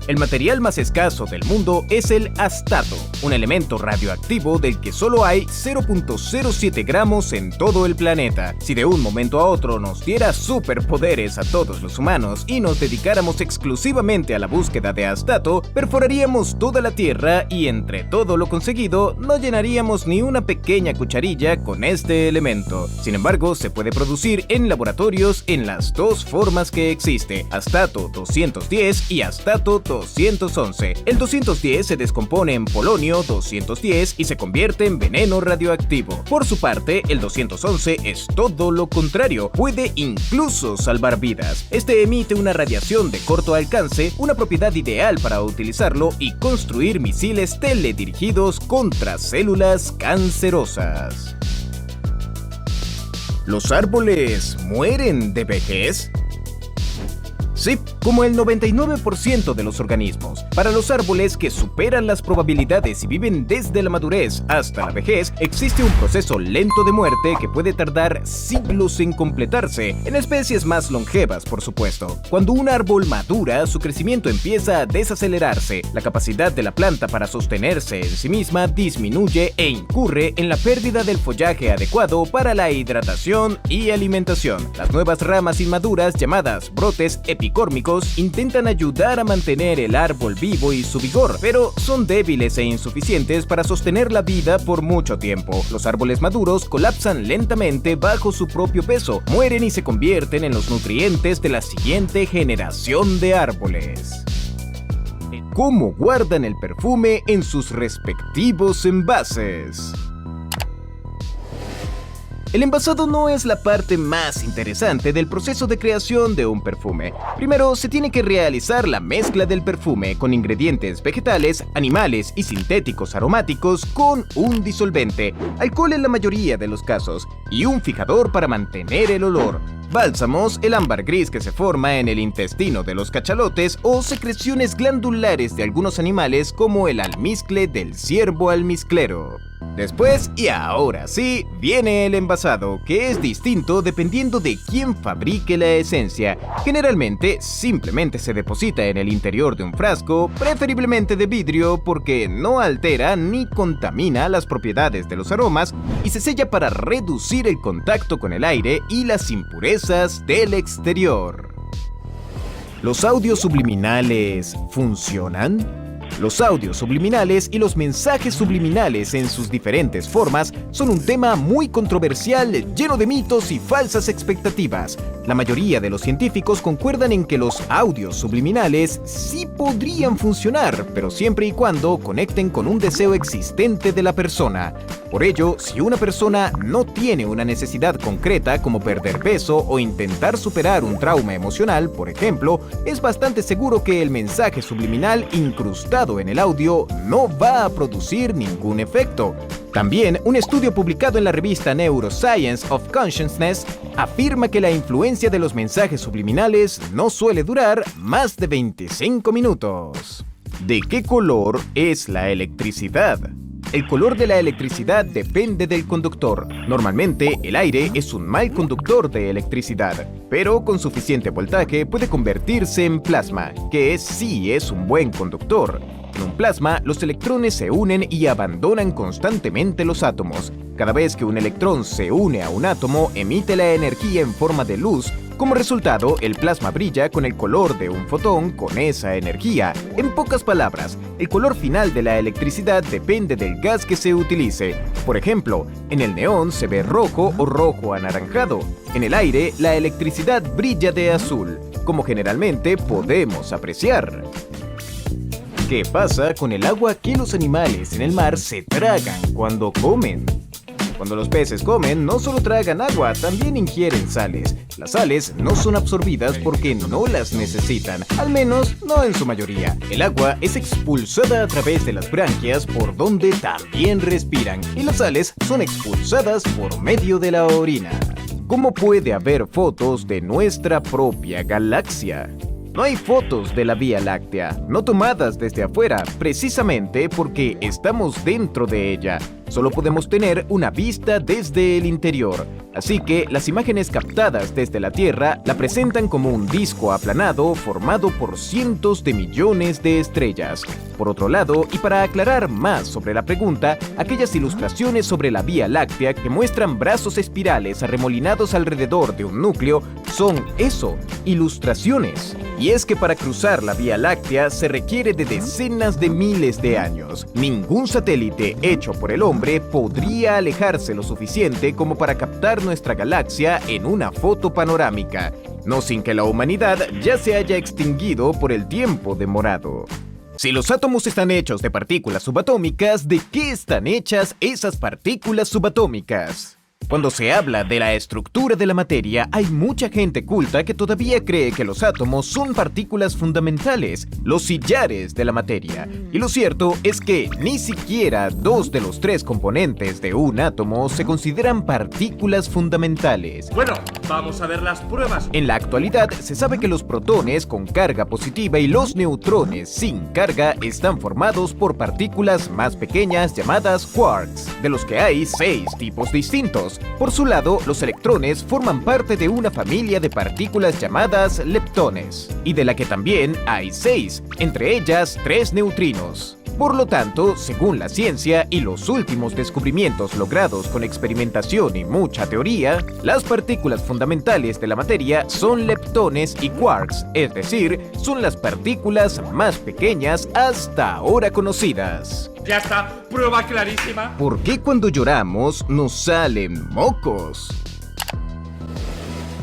El material más escaso del mundo es el astato. un elemento radioactivo del que solo hay 0.07 gramos en todo el planeta. Si de un momento a otro nos diera superpoderes a todos los humanos y nos dedicáramos exclusivamente a la búsqueda de astato, perforaríamos toda la Tierra y entre todo lo conseguido no llenaríamos ni una pequeña cucharilla con este elemento. Sin embargo, se puede producir en laboratorios en las dos formas que existe, astato 210 y astato 211. El 210 se descompone en polonio 210 y se convierte en veneno radioactivo. Por su parte, el 211 es todo lo contrario, puede incluso salvar vidas. Este emite una radiación de corto alcance, una propiedad ideal para utilizarlo y construir misiles teledirigidos contra células cancerosas. ¿Los árboles mueren de vejez? Sí, como el 99% de los organismos. Para los árboles que superan las probabilidades y viven desde la madurez hasta la vejez, existe un proceso lento de muerte que puede tardar siglos en completarse, en especies más longevas, por supuesto. Cuando un árbol madura, su crecimiento empieza a desacelerarse, la capacidad de la planta para sostenerse en sí misma disminuye e incurre en la pérdida del follaje adecuado para la hidratación y alimentación. Las nuevas ramas inmaduras, llamadas brotes epicórmicos, intentan ayudar a mantener el árbol vivo y su vigor, pero son débiles e insuficientes para sostener la vida por mucho tiempo. Los árboles maduros colapsan lentamente bajo su propio peso, mueren y se convierten en los nutrientes de la siguiente generación de árboles. ¿Cómo guardan el perfume en sus respectivos envases? El envasado no es la parte más interesante del proceso de creación de un perfume. Primero, se tiene que realizar la mezcla del perfume con ingredientes vegetales, animales y sintéticos aromáticos con un disolvente, alcohol en la mayoría de los casos, y un fijador para mantener el olor. Bálsamos, el ámbar gris que se forma en el intestino de los cachalotes o secreciones glandulares de algunos animales como el almizcle del ciervo almizclero. Después, y ahora sí, viene el envasado, que es distinto dependiendo de quién fabrique la esencia. Generalmente, simplemente se deposita en el interior de un frasco, preferiblemente de vidrio, porque no altera ni contamina las propiedades de los aromas y se sella para reducir el contacto con el aire y las impurezas del exterior. ¿Los audios subliminales funcionan? Los audios subliminales y los mensajes subliminales en sus diferentes formas son un tema muy controversial, lleno de mitos y falsas expectativas. La mayoría de los científicos concuerdan en que los audios subliminales sí podrían funcionar, pero siempre y cuando conecten con un deseo existente de la persona. Por ello, si una persona no tiene una necesidad concreta como perder peso o intentar superar un trauma emocional, por ejemplo, es bastante seguro que el mensaje subliminal incrustado en el audio no va a producir ningún efecto. También, un estudio publicado en la revista Neuroscience of Consciousness afirma que la influencia de los mensajes subliminales no suele durar más de 25 minutos. ¿De qué color es la electricidad? El color de la electricidad depende del conductor. Normalmente, el aire es un mal conductor de electricidad, pero con suficiente voltaje puede convertirse en plasma, que sí es un buen conductor. En un plasma, los electrones se unen y abandonan constantemente los átomos. Cada vez que un electrón se une a un átomo, emite la energía en forma de luz. Como resultado, el plasma brilla con el color de un fotón con esa energía. En pocas palabras, el color final de la electricidad depende del gas que se utilice. Por ejemplo, en el neón se ve rojo o rojo anaranjado. En el aire, la electricidad brilla de azul, como generalmente podemos apreciar. ¿Qué pasa con el agua que los animales en el mar se tragan cuando comen? Cuando los peces comen, no solo tragan agua, también ingieren sales. Las sales no son absorbidas porque no las necesitan, al menos no en su mayoría. El agua es expulsada a través de las branquias por donde también respiran, y las sales son expulsadas por medio de la orina. ¿Cómo puede haber fotos de nuestra propia galaxia? No hay fotos de la Vía Láctea, no tomadas desde afuera, precisamente porque estamos dentro de ella. Solo podemos tener una vista desde el interior. Así que las imágenes captadas desde la Tierra la presentan como un disco aplanado formado por cientos de millones de estrellas. Por otro lado, y para aclarar más sobre la pregunta, aquellas ilustraciones sobre la Vía Láctea que muestran brazos espirales arremolinados alrededor de un núcleo son eso, ilustraciones. Y es que para cruzar la Vía Láctea se requiere de decenas de miles de años. Ningún satélite hecho por el hombre podría alejarse lo suficiente como para captar nuestra galaxia en una foto panorámica, no sin que la humanidad ya se haya extinguido por el tiempo demorado. Si los átomos están hechos de partículas subatómicas, ¿de qué están hechas esas partículas subatómicas? Cuando se habla de la estructura de la materia, hay mucha gente culta que todavía cree que los átomos son partículas fundamentales, los sillares de la materia. Y lo cierto es que ni siquiera 2 de los 3 componentes de un átomo se consideran partículas fundamentales. Bueno, vamos a ver las pruebas. En la actualidad, se sabe que los protones con carga positiva y los neutrones sin carga están formados por partículas más pequeñas llamadas quarks, de los que hay 6 tipos distintos. Por su lado, los electrones forman parte de una familia de partículas llamadas leptones, y de la que también hay 6, entre ellas 3 neutrinos. Por lo tanto, según la ciencia y los últimos descubrimientos logrados con experimentación y mucha teoría, las partículas fundamentales de la materia son leptones y quarks, es decir, son las partículas más pequeñas hasta ahora conocidas. Ya está, prueba clarísima. ¿Por qué cuando lloramos nos salen mocos?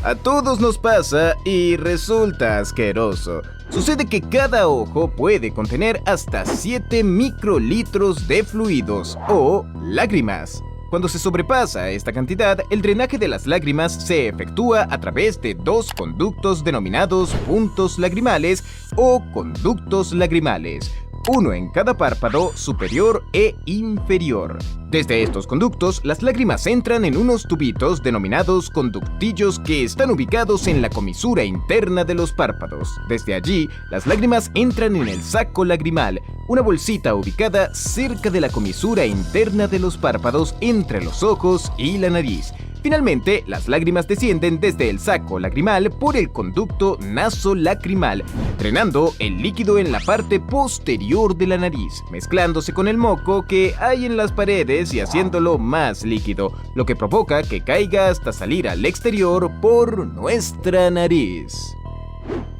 A todos nos pasa y resulta asqueroso. Sucede que cada ojo puede contener hasta 7 microlitros de fluidos o lágrimas. Cuando se sobrepasa esta cantidad, el drenaje de las lágrimas se efectúa a través de 2 conductos denominados puntos lagrimales o conductos lagrimales, uno en cada párpado superior e inferior. Desde estos conductos, las lágrimas entran en unos tubitos denominados conductillos que están ubicados en la comisura interna de los párpados. Desde allí, las lágrimas entran en el saco lagrimal, una bolsita ubicada cerca de la comisura interna de los párpados entre los ojos y la nariz. Finalmente, las lágrimas descienden desde el saco lagrimal por el conducto nasolacrimal, drenando el líquido en la parte posterior de la nariz, mezclándose con el moco que hay en las paredes y haciéndolo más líquido, lo que provoca que caiga hasta salir al exterior por nuestra nariz.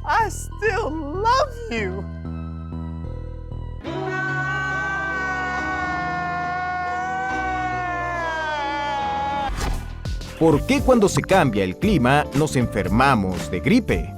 I still love you. ¿Por qué cuando se cambia el clima nos enfermamos de gripe?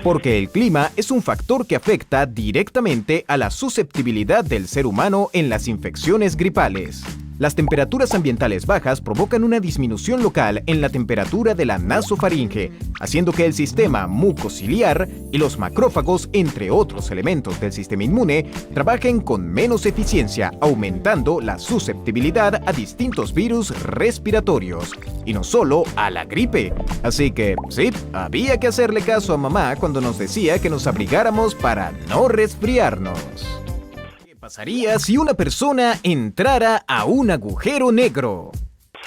Porque el clima es un factor que afecta directamente a la susceptibilidad del ser humano en las infecciones gripales. Las temperaturas ambientales bajas provocan una disminución local en la temperatura de la nasofaringe, haciendo que el sistema mucociliar y los macrófagos, entre otros elementos del sistema inmune, trabajen con menos eficiencia, aumentando la susceptibilidad a distintos virus respiratorios, y no solo a la gripe. Así que, sí, había que hacerle caso a mamá cuando nos decía que nos abrigáramos para no resfriarnos. ¿Qué pasaría si una persona entrara a un agujero negro?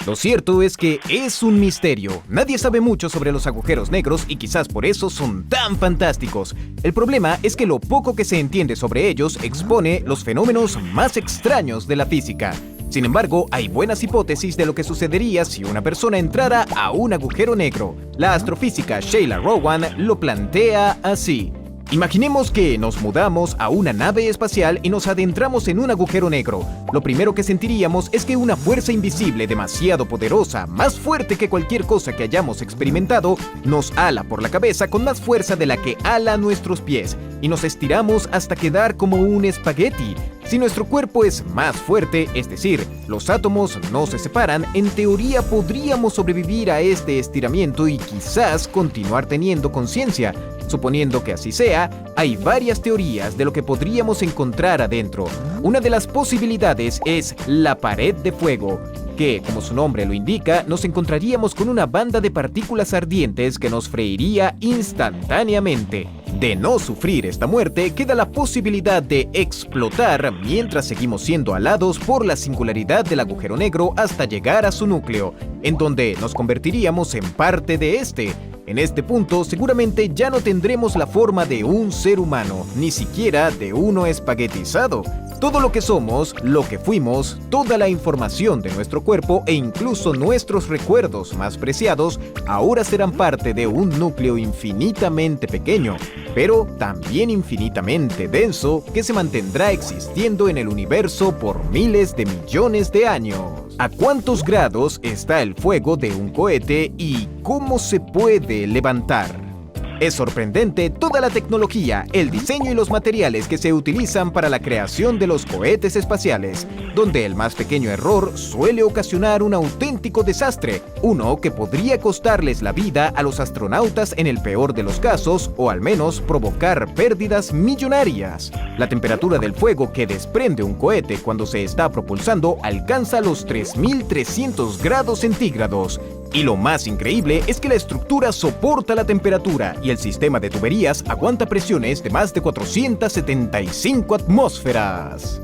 Lo cierto es que es un misterio. Nadie sabe mucho sobre los agujeros negros y quizás por eso son tan fantásticos. El problema es que lo poco que se entiende sobre ellos expone los fenómenos más extraños de la física. Sin embargo, hay buenas hipótesis de lo que sucedería si una persona entrara a un agujero negro. La astrofísica Sheila Rowan lo plantea así. Imaginemos que nos mudamos a una nave espacial y nos adentramos en un agujero negro. Lo primero que sentiríamos es que una fuerza invisible demasiado poderosa, más fuerte que cualquier cosa que hayamos experimentado, nos ala por la cabeza con más fuerza de la que ala nuestros pies, y nos estiramos hasta quedar como un espagueti. Si nuestro cuerpo es más fuerte, es decir, los átomos no se separan, en teoría podríamos sobrevivir a este estiramiento y quizás continuar teniendo conciencia. Suponiendo que así sea, hay varias teorías de lo que podríamos encontrar adentro. Una de las posibilidades es la pared de fuego, que, como su nombre lo indica, nos encontraríamos con una banda de partículas ardientes que nos freiría instantáneamente. De no sufrir esta muerte, queda la posibilidad de explotar mientras seguimos siendo alados por la singularidad del agujero negro hasta llegar a su núcleo, en donde nos convertiríamos en parte de este. En este punto seguramente ya no tendremos la forma de un ser humano, ni siquiera de uno espaguetizado. Todo lo que somos, lo que fuimos, toda la información de nuestro cuerpo e incluso nuestros recuerdos más preciados ahora serán parte de un núcleo infinitamente pequeño, pero también infinitamente denso que se mantendrá existiendo en el universo por miles de millones de años. ¿A cuántos grados está el fuego de un cohete y cómo se puede levantar? Es sorprendente toda la tecnología, el diseño y los materiales que se utilizan para la creación de los cohetes espaciales, donde el más pequeño error suele ocasionar un auténtico desastre, uno que podría costarles la vida a los astronautas en el peor de los casos o al menos provocar pérdidas millonarias. La temperatura del fuego que desprende un cohete cuando se está propulsando alcanza los 3.300 grados centígrados. Y lo más increíble es que la estructura soporta la temperatura y el sistema de tuberías aguanta presiones de más de 475 atmósferas.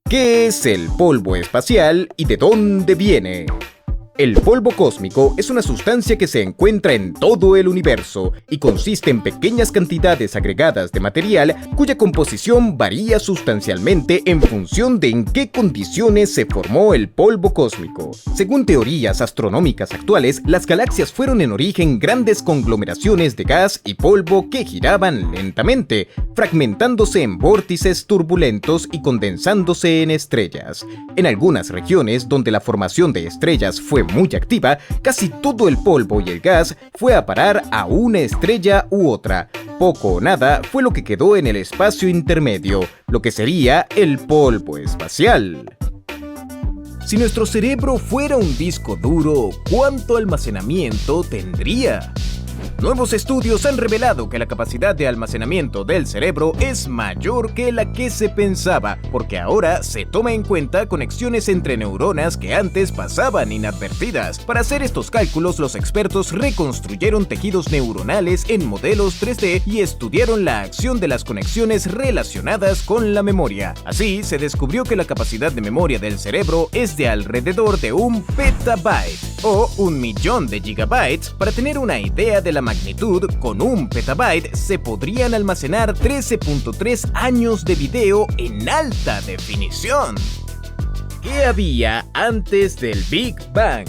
¿Qué es el polvo espacial y de dónde viene? El polvo cósmico es una sustancia que se encuentra en todo el universo y consiste en pequeñas cantidades agregadas de material cuya composición varía sustancialmente en función de en qué condiciones se formó el polvo cósmico. Según teorías astronómicas actuales, las galaxias fueron en origen grandes conglomeraciones de gas y polvo que giraban lentamente, fragmentándose en vórtices turbulentos y condensándose en estrellas. En algunas regiones donde la formación de estrellas fue muy activa, casi todo el polvo y el gas fue a parar a una estrella u otra. Poco o nada fue lo que quedó en el espacio intermedio, lo que sería el polvo espacial. Si nuestro cerebro fuera un disco duro, ¿cuánto almacenamiento tendría? Nuevos estudios han revelado que la capacidad de almacenamiento del cerebro es mayor que la que se pensaba, porque ahora se toma en cuenta conexiones entre neuronas que antes pasaban inadvertidas. Para hacer estos cálculos, los expertos reconstruyeron tejidos neuronales en modelos 3D y estudiaron la acción de las conexiones relacionadas con la memoria. Así, se descubrió que la capacidad de memoria del cerebro es de alrededor de 1 petabyte o 1.000.000 de gigabytes. Para tener una idea de la magnitud, con 1 petabyte se podrían almacenar 13.3 años de video en alta definición. ¿Qué había antes del Big Bang?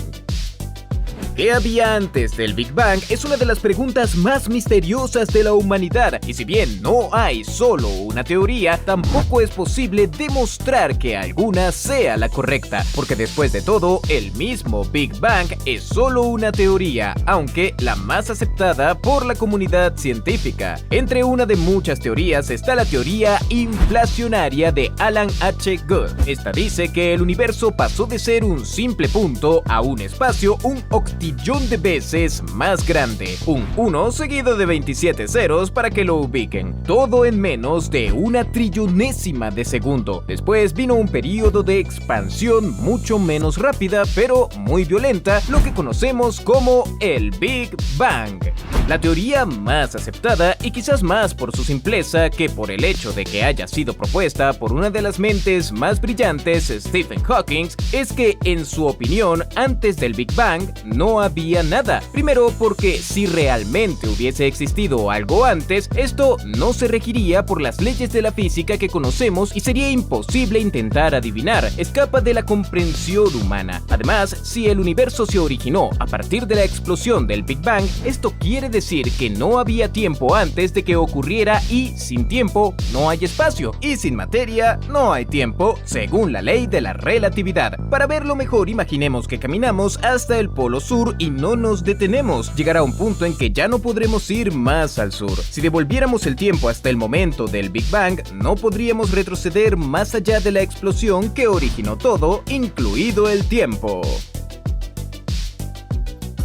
¿Qué había antes del Big Bang? Es una de las preguntas más misteriosas de la humanidad, y si bien no hay solo una teoría, tampoco es posible demostrar que alguna sea la correcta, porque después de todo, el mismo Big Bang es solo una teoría, aunque la más aceptada por la comunidad científica. Entre una de muchas teorías está la teoría inflacionaria de Alan H. Guth. Esta dice que el universo pasó de ser un simple punto a un espacio un octillón de veces más grande, un 1 seguido de 27 ceros para que lo ubiquen, todo en menos de una trillonésima de segundo. Después vino un periodo de expansión mucho menos rápida, pero muy violenta, lo que conocemos como el Big Bang. La teoría más aceptada, y quizás más por su simpleza que por el hecho de que haya sido propuesta por una de las mentes más brillantes, Stephen Hawking, es que, en su opinión, antes del Big Bang no había nada. Primero, porque si realmente hubiese existido algo antes, esto no se regiría por las leyes de la física que conocemos y sería imposible intentar adivinar, escapa de la comprensión humana. Además, si el universo se originó a partir de la explosión del Big Bang, esto quiere decir que no había tiempo antes de que ocurriera, y sin tiempo no hay espacio, y sin materia no hay tiempo, según la ley de la relatividad. Para verlo mejor, imaginemos que caminamos hasta el polo sur y no nos detenemos. Llegará un punto en que ya no podremos ir más al sur. Si devolviéramos el tiempo hasta el momento del Big Bang, no podríamos retroceder más allá de la explosión que originó todo, incluido el tiempo.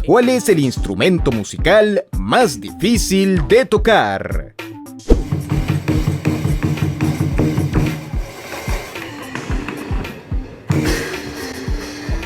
¿Cuál es el instrumento musical más difícil de tocar?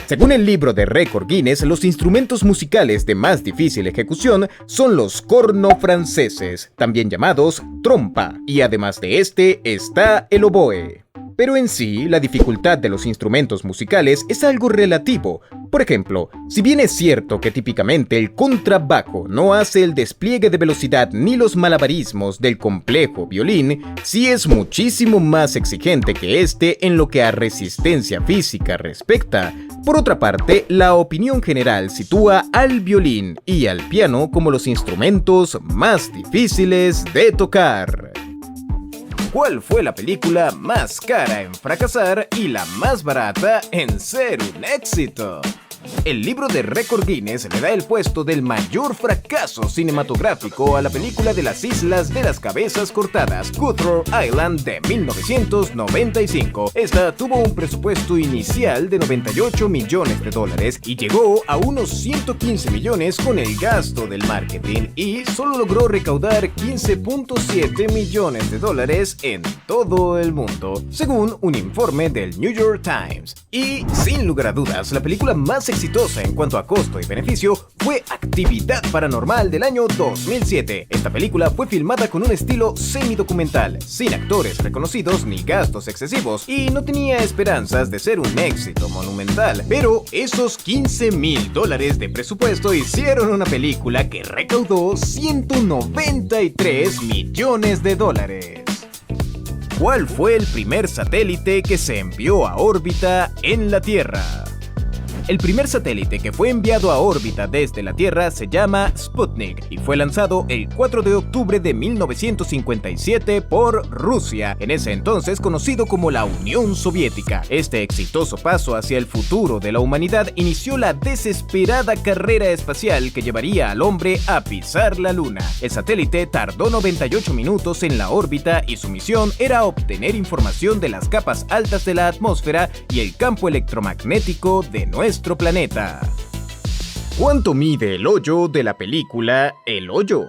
Según el libro de récord Guinness, los instrumentos musicales de más difícil ejecución son los corno franceses, también llamados trompa, y además de este está el oboe. Pero en sí, la dificultad de los instrumentos musicales es algo relativo. Por ejemplo, si bien es cierto que típicamente el contrabajo no hace el despliegue de velocidad ni los malabarismos del complejo violín, sí es muchísimo más exigente que este en lo que a resistencia física respecta. Por otra parte, la opinión general sitúa al violín y al piano como los instrumentos más difíciles de tocar. ¿Cuál fue la película más cara en fracasar y la más barata en ser un éxito? El libro de récord Guinness le da el puesto del mayor fracaso cinematográfico a la película de las Islas de las Cabezas Cortadas, Cutthroat Island, de 1995. Esta tuvo un presupuesto inicial de $98 millones y llegó a unos 115 millones con el gasto del marketing y solo logró recaudar $15.7 millones en todo el mundo, según un informe del New York Times. Y sin lugar a dudas, la película más exitosa en cuanto a costo y beneficio fue Actividad Paranormal del año 2007. Esta película fue filmada con un estilo semidocumental, sin actores reconocidos ni gastos excesivos, y no tenía esperanzas de ser un éxito monumental. Pero esos $15 mil de presupuesto hicieron una película que recaudó $193 millones. ¿Cuál fue el primer satélite que se envió a órbita en la Tierra? El primer satélite que fue enviado a órbita desde la Tierra se llama Sputnik y fue lanzado el 4 de octubre de 1957 por Rusia, en ese entonces conocido como la Unión Soviética. Este exitoso paso hacia el futuro de la humanidad inició la desesperada carrera espacial que llevaría al hombre a pisar la Luna. El satélite tardó 98 minutos en la órbita y su misión era obtener información de las capas altas de la atmósfera y el campo electromagnético de nuestro planeta. ¿Cuánto mide el hoyo de la película El Hoyo?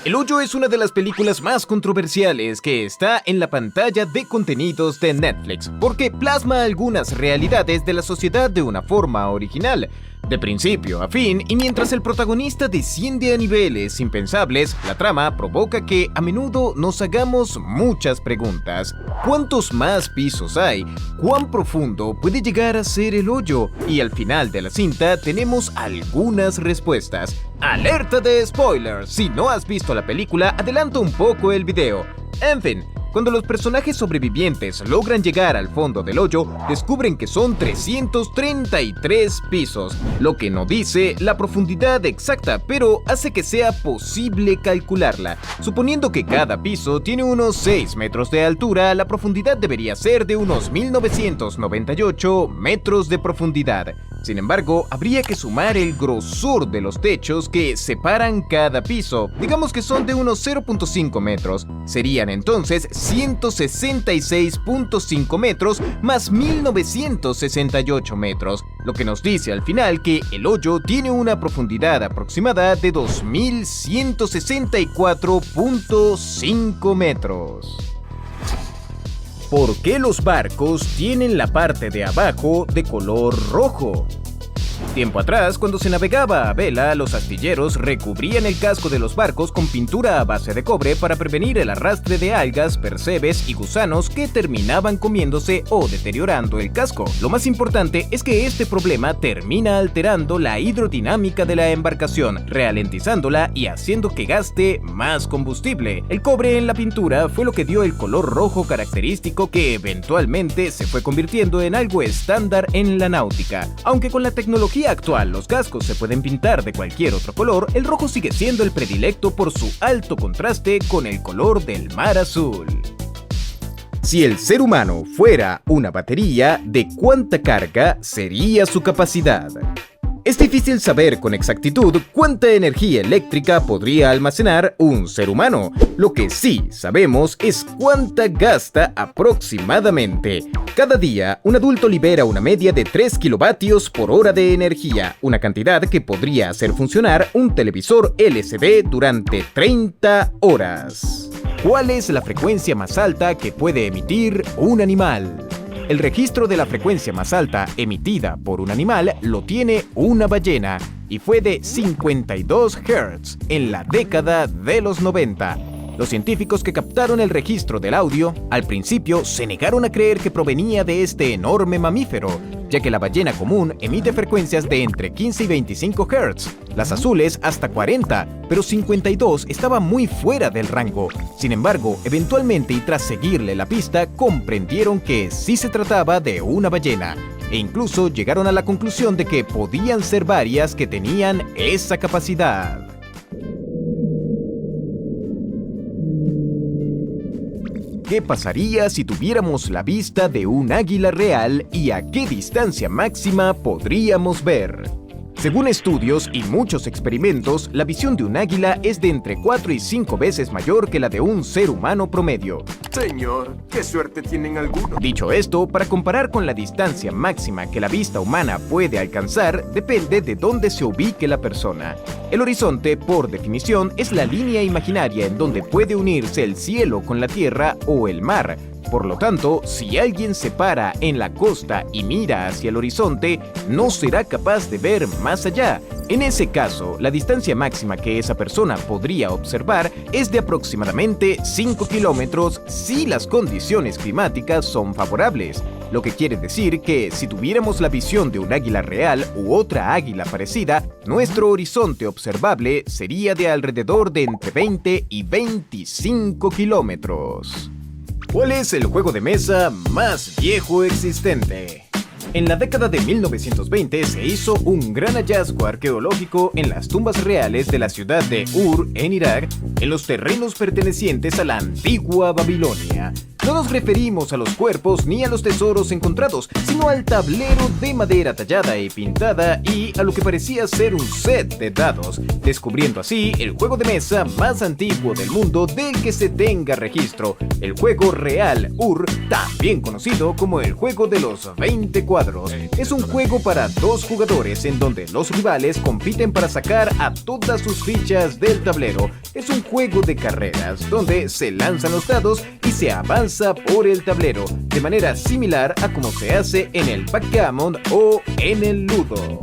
El Hoyo es una de las películas más controversiales que está en la pantalla de contenidos de Netflix, porque plasma algunas realidades de la sociedad de una forma original, de principio a fin, y mientras el protagonista desciende a niveles impensables, la trama provoca que a menudo nos hagamos muchas preguntas. ¿Cuántos más pisos hay? ¿Cuán profundo puede llegar a ser el hoyo? Y al final de la cinta tenemos algunas respuestas. ¡Alerta de spoilers! Si no has visto la película, adelanta un poco el video. En fin, cuando los personajes sobrevivientes logran llegar al fondo del hoyo, descubren que son 333 pisos, lo que no dice la profundidad exacta, pero hace que sea posible calcularla. Suponiendo que cada piso tiene unos 6 metros de altura, la profundidad debería ser de unos 1998 metros de profundidad. Sin embargo, habría que sumar el grosor de los techos que separan cada piso. Digamos que son de unos 0.5 metros. Serían entonces 166.5 metros más 1968 metros, lo que nos dice al final que el hoyo tiene una profundidad aproximada de 2164.5 metros. ¿Por qué los barcos tienen la parte de abajo de color rojo? Tiempo atrás, cuando se navegaba a vela, los astilleros recubrían el casco de los barcos con pintura a base de cobre para prevenir el arrastre de algas, percebes y gusanos que terminaban comiéndose o deteriorando el casco. Lo más importante es que este problema termina alterando la hidrodinámica de la embarcación, ralentizándola y haciendo que gaste más combustible. El cobre en la pintura fue lo que dio el color rojo característico que eventualmente se fue convirtiendo en algo estándar en la náutica. Aunque con la tecnología actual los cascos se pueden pintar de cualquier otro color, el rojo sigue siendo el predilecto por su alto contraste con el color del mar azul. Si el ser humano fuera una batería, ¿de cuánta carga sería su capacidad? Es difícil saber con exactitud cuánta energía eléctrica podría almacenar un ser humano. Lo que sí sabemos es cuánta gasta aproximadamente. Cada día, un adulto libera una media de 3 kilovatios por hora de energía, una cantidad que podría hacer funcionar un televisor LCD durante 30 horas. ¿Cuál es la frecuencia más alta que puede emitir un animal? El registro de la frecuencia más alta emitida por un animal lo tiene una ballena y fue de 52 Hz en la década de los 90. Los científicos que captaron el registro del audio, al principio se negaron a creer que provenía de este enorme mamífero, ya que la ballena común emite frecuencias de entre 15 y 25 Hz, las azules hasta 40, pero 52 estaba muy fuera del rango. Sin embargo, eventualmente y tras seguirle la pista, comprendieron que sí se trataba de una ballena, e incluso llegaron a la conclusión de que podían ser varias que tenían esa capacidad. ¿Qué pasaría si tuviéramos la vista de un águila real y a qué distancia máxima podríamos ver? Según estudios y muchos experimentos, la visión de un águila es de entre 4 y 5 veces mayor que la de un ser humano promedio. Señor, qué suerte tienen algunos. Dicho esto, para comparar con la distancia máxima que la vista humana puede alcanzar, depende de dónde se ubique la persona. El horizonte, por definición, es la línea imaginaria en donde puede unirse el cielo con la tierra o el mar. Por lo tanto, si alguien se para en la costa y mira hacia el horizonte, no será capaz de ver más allá. En ese caso, la distancia máxima que esa persona podría observar es de aproximadamente 5 kilómetros si las condiciones climáticas son favorables. Lo que quiere decir que si tuviéramos la visión de un águila real u otra águila parecida, nuestro horizonte observable sería de alrededor de entre 20 y 25 kilómetros. ¿Cuál es el juego de mesa más viejo existente? En la década de 1920 se hizo un gran hallazgo arqueológico en las tumbas reales de la ciudad de Ur, en Irak, en los terrenos pertenecientes a la antigua Babilonia. No nos referimos a los cuerpos ni a los tesoros encontrados, sino al tablero de madera tallada y pintada y a lo que parecía ser un set de dados, descubriendo así el juego de mesa más antiguo del mundo del que se tenga registro, el juego real Ur, también conocido como el juego de los 20 cuadros. Es un juego para 2 jugadores en donde los rivales compiten para sacar a todas sus fichas del tablero. Es un juego de carreras donde se lanzan los dados y se avanza por el tablero, de manera similar a como se hace en el backgammon o en el ludo.